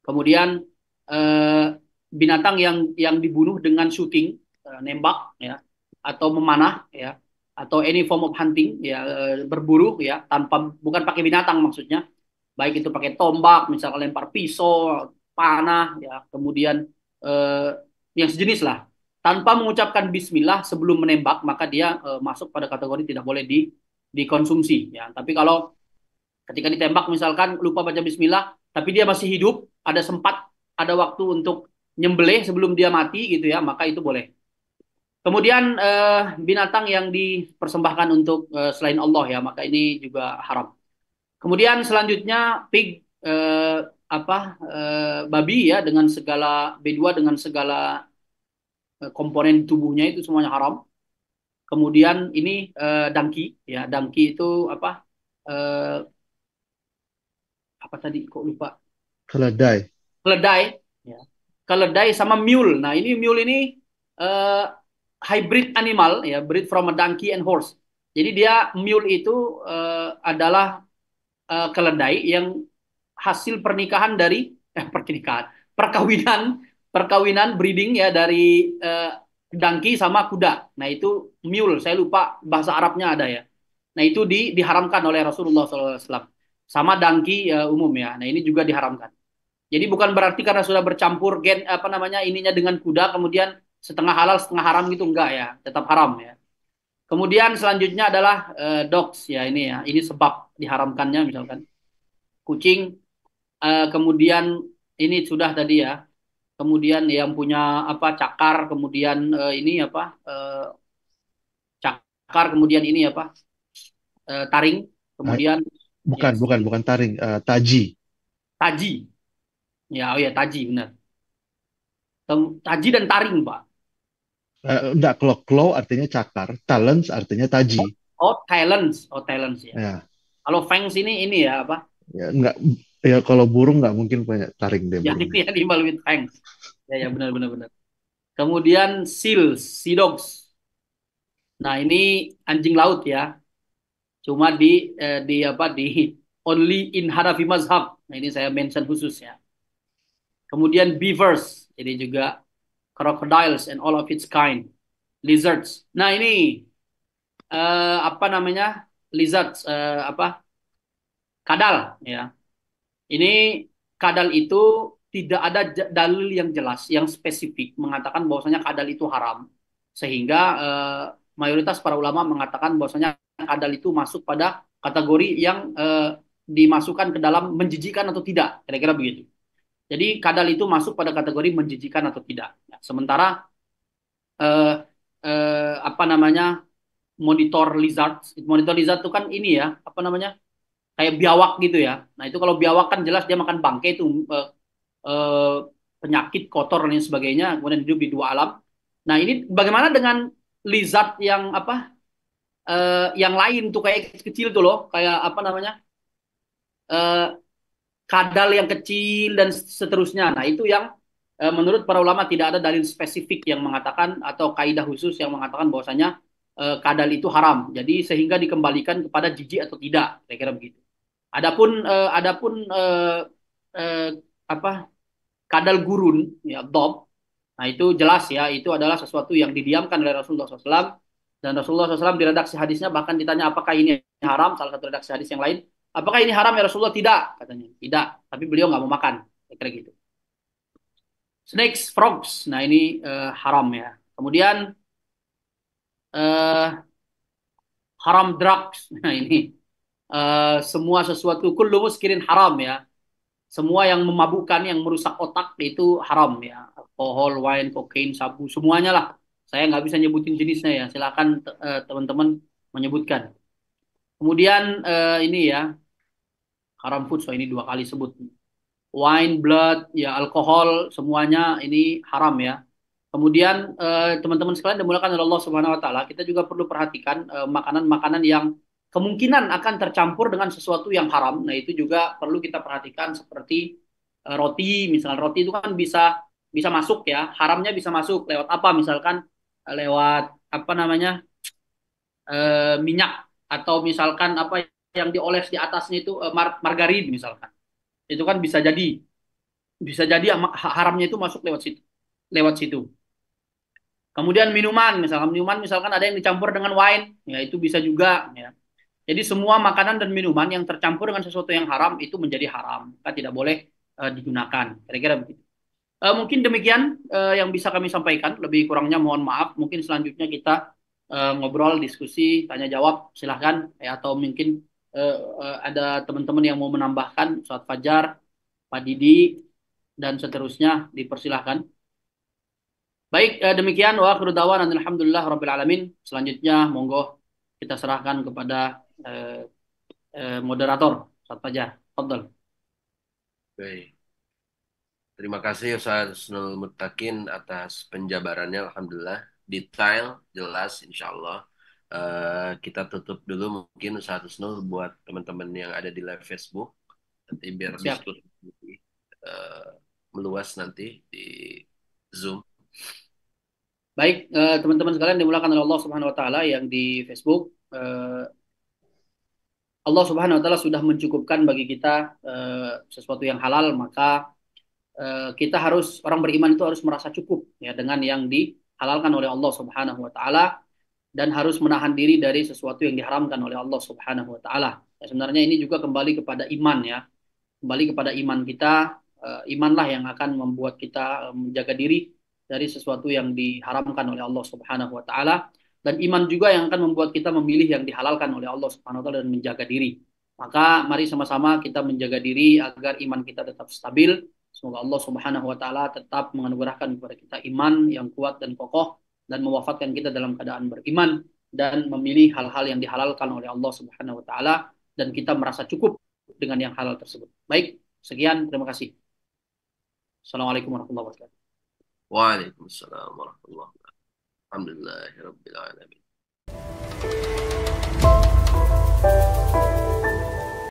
Kemudian eh, binatang yang dibunuh dengan shooting, nembak ya, atau memanah ya, atau any form of hunting ya, berburu ya, tanpa bukan pakai binatang maksudnya, baik itu pakai tombak, misalnya lempar pisau, panah ya, kemudian eh, yang sejenis lah, tanpa mengucapkan Bismillah sebelum menembak maka dia masuk pada kategori tidak boleh dikonsumsi ya. Tapi kalau ketika ditembak misalkan lupa baca bismillah, tapi dia masih hidup, ada sempat, ada waktu untuk nyembelih sebelum dia mati gitu ya, maka itu boleh. Kemudian binatang yang dipersembahkan untuk selain Allah ya, maka ini juga haram. Kemudian selanjutnya pig apa babi ya dengan segala B2 dengan segala komponen tubuhnya itu semuanya haram. Kemudian ini dangki ya, dangki itu apa? Eh, apa tadi kok lupa? Keledai. Keledai, ya. Keledai sama mule. Nah, ini mule ini eh, hybrid animal ya, breed from a donkey and horse. Jadi dia mule itu adalah keledai yang hasil pernikahan dari pernikahan, perkawinan, perkawinan breeding ya dari donkey sama kuda. Nah, itu mule. Saya lupa bahasa Arabnya ada ya. Nah, itu diharamkan oleh Rasulullah SAW. Sama donkey umum ya. Nah, ini juga diharamkan. Jadi bukan berarti karena sudah bercampur gen apa namanya ininya dengan kuda kemudian setengah halal setengah haram gitu enggak ya, tetap haram ya. Kemudian selanjutnya adalah dogs ya ini ya. Ini sebab diharamkannya misalkan kucing kemudian ini sudah tadi ya. Kemudian yang punya apa cakar, kemudian ini apa cakar, kemudian ini apa taring, Ah, kemudian ya bukan taring, taji. taji. Ya, oh ya taji benar. Taji dan taring, Pak. Enggak, kalau claw artinya cakar, talons artinya taji. Oh, talents ya. Ya, Kalau fangs ini ya apa? ya nggak, ya kalau burung nggak mungkin punya taring deh Yang burung. ini animal with fangs. Ya, ya, benar, benar, benar. Kemudian seals, sea dogs. Nah, ini anjing laut ya. Cuma di apa di only in Hanafi mazhab. Nah, ini saya mention khusus ya. Kemudian beavers, jadi juga crocodiles and all of its kind. Lizards. Nah, ini apa namanya? Lizards apa? Kadal ya. Ini kadal itu tidak ada dalil yang jelas, yang spesifik mengatakan bahwasanya kadal itu haram. Sehingga mayoritas para ulama mengatakan bahwasanya kadal itu masuk pada kategori yang dimasukkan ke dalam menjijikan atau tidak, kira-kira begitu. Jadi kadal itu masuk pada kategori menjijikan atau tidak. Ya, sementara eh, apa namanya monitor lizard itu kan ini ya, apa namanya kayak biawak gitu ya. Nah itu kalau biawak kan jelas dia makan bangkai itu eh, penyakit kotor dan lain sebagainya, kemudian hidup di dua alam. Nah ini bagaimana dengan lizard yang apa yang lain tuh kayak kecil tuh loh, kayak apa namanya eh, kadal yang kecil dan seterusnya. Nah itu yang menurut para ulama tidak ada dalil spesifik yang mengatakan atau kaidah khusus yang mengatakan bahwasanya kadal itu haram. Jadi sehingga dikembalikan kepada jijik atau tidak, kira-kira begitu. Adapun eh, apa kadal gurun ya dob, nah itu jelas ya itu adalah sesuatu yang didiamkan oleh Rasulullah SAW dan Rasulullah SAW di redaksi hadisnya bahkan ditanya apakah ini haram, salah satu redaksi hadis yang lain, apakah ini haram ya Rasulullah, tidak katanya, tidak, tapi beliau nggak mau makan, kira gitu. Snakes, frogs, nah ini haram ya. Kemudian eh, haram drugs, nah ini semua sesuatu kullu muskirin haram ya. Semua yang memabukkan, yang merusak otak itu haram ya. Alkohol, wine, kokain, sabu, semuanya lah. Saya nggak bisa nyebutin jenisnya ya. Silakan teman-teman menyebutkan. Kemudian ini ya haram food. So ini dua kali sebut. Wine, blood, ya alkohol, semuanya ini haram ya. Kemudian teman-teman sekalian dimulakan oleh Allah Subhanahu Wa Taala, kita juga perlu perhatikan makanan-makanan yang kemungkinan akan tercampur dengan sesuatu yang haram. Nah itu juga perlu kita perhatikan seperti roti, misalnya roti itu kan bisa bisa masuk ya, haramnya bisa masuk lewat apa? Misalkan lewat apa namanya minyak atau misalkan apa yang dioles di atasnya itu margarin misalkan. Itu kan bisa jadi haramnya itu masuk lewat situ, lewat situ. Kemudian minuman misalkan ada yang dicampur dengan wine, ya itu bisa juga ya. Jadi semua makanan dan minuman yang tercampur dengan sesuatu yang haram itu menjadi haram, maka tidak boleh digunakan. Kira-kira begitu. Mungkin demikian yang bisa kami sampaikan. Lebih kurangnya mohon maaf. Mungkin selanjutnya kita ngobrol, diskusi, tanya jawab. Silahkan. Ya, atau mungkin ada teman-teman yang mau menambahkan. Ustaz Fajar, Pak Didi, dan seterusnya. Dipersilahkan. Baik, demikian. Wa akhiru da'wana alhamdulillah rabbil alamin. Selanjutnya, monggo kita serahkan kepada moderator. Ustaz Fajar. Fadal. Baik. Terima kasih Ustaz Husnul Mutakin atas penjabarannya. Alhamdulillah. Detail, jelas, insya Allah. Kita tutup dulu mungkin Ustaz Husnul buat teman-teman yang ada di live Facebook. Nanti biar Siap. diskusi eh, meluas nanti di Zoom. Baik, teman-teman sekalian dimulakan oleh Allah Subhanahu wa taala yang di Facebook. Allah Subhanahu wa taala sudah mencukupkan bagi kita sesuatu yang halal, maka kita harus orang beriman itu harus merasa cukup ya dengan yang dihalalkan oleh Allah Subhanahu wa taala dan harus menahan diri dari sesuatu yang diharamkan oleh Allah Subhanahu wa taala. Ya, sebenarnya ini juga kembali kepada iman ya. Kembali kepada iman kita, imanlah yang akan membuat kita menjaga diri dari sesuatu yang diharamkan oleh Allah Subhanahu wa taala dan iman juga yang akan membuat kita memilih yang dihalalkan oleh Allah Subhanahu wa taala dan menjaga diri. Maka mari sama-sama kita menjaga diri agar iman kita tetap stabil. Semoga Allah Subhanahu wa taala tetap menganugerahkan kepada kita iman yang kuat dan kokoh dan mewafatkan kita dalam keadaan beriman dan memilih hal-hal yang dihalalkan oleh Allah Subhanahu wa taala dan kita merasa cukup dengan yang halal tersebut. Baik, sekian, terima kasih. Assalamualaikum warahmatullahi wabarakatuh. Waalaikumsalam warahmatullahi wabarakatuh. Alhamdulillahirabbil alamin.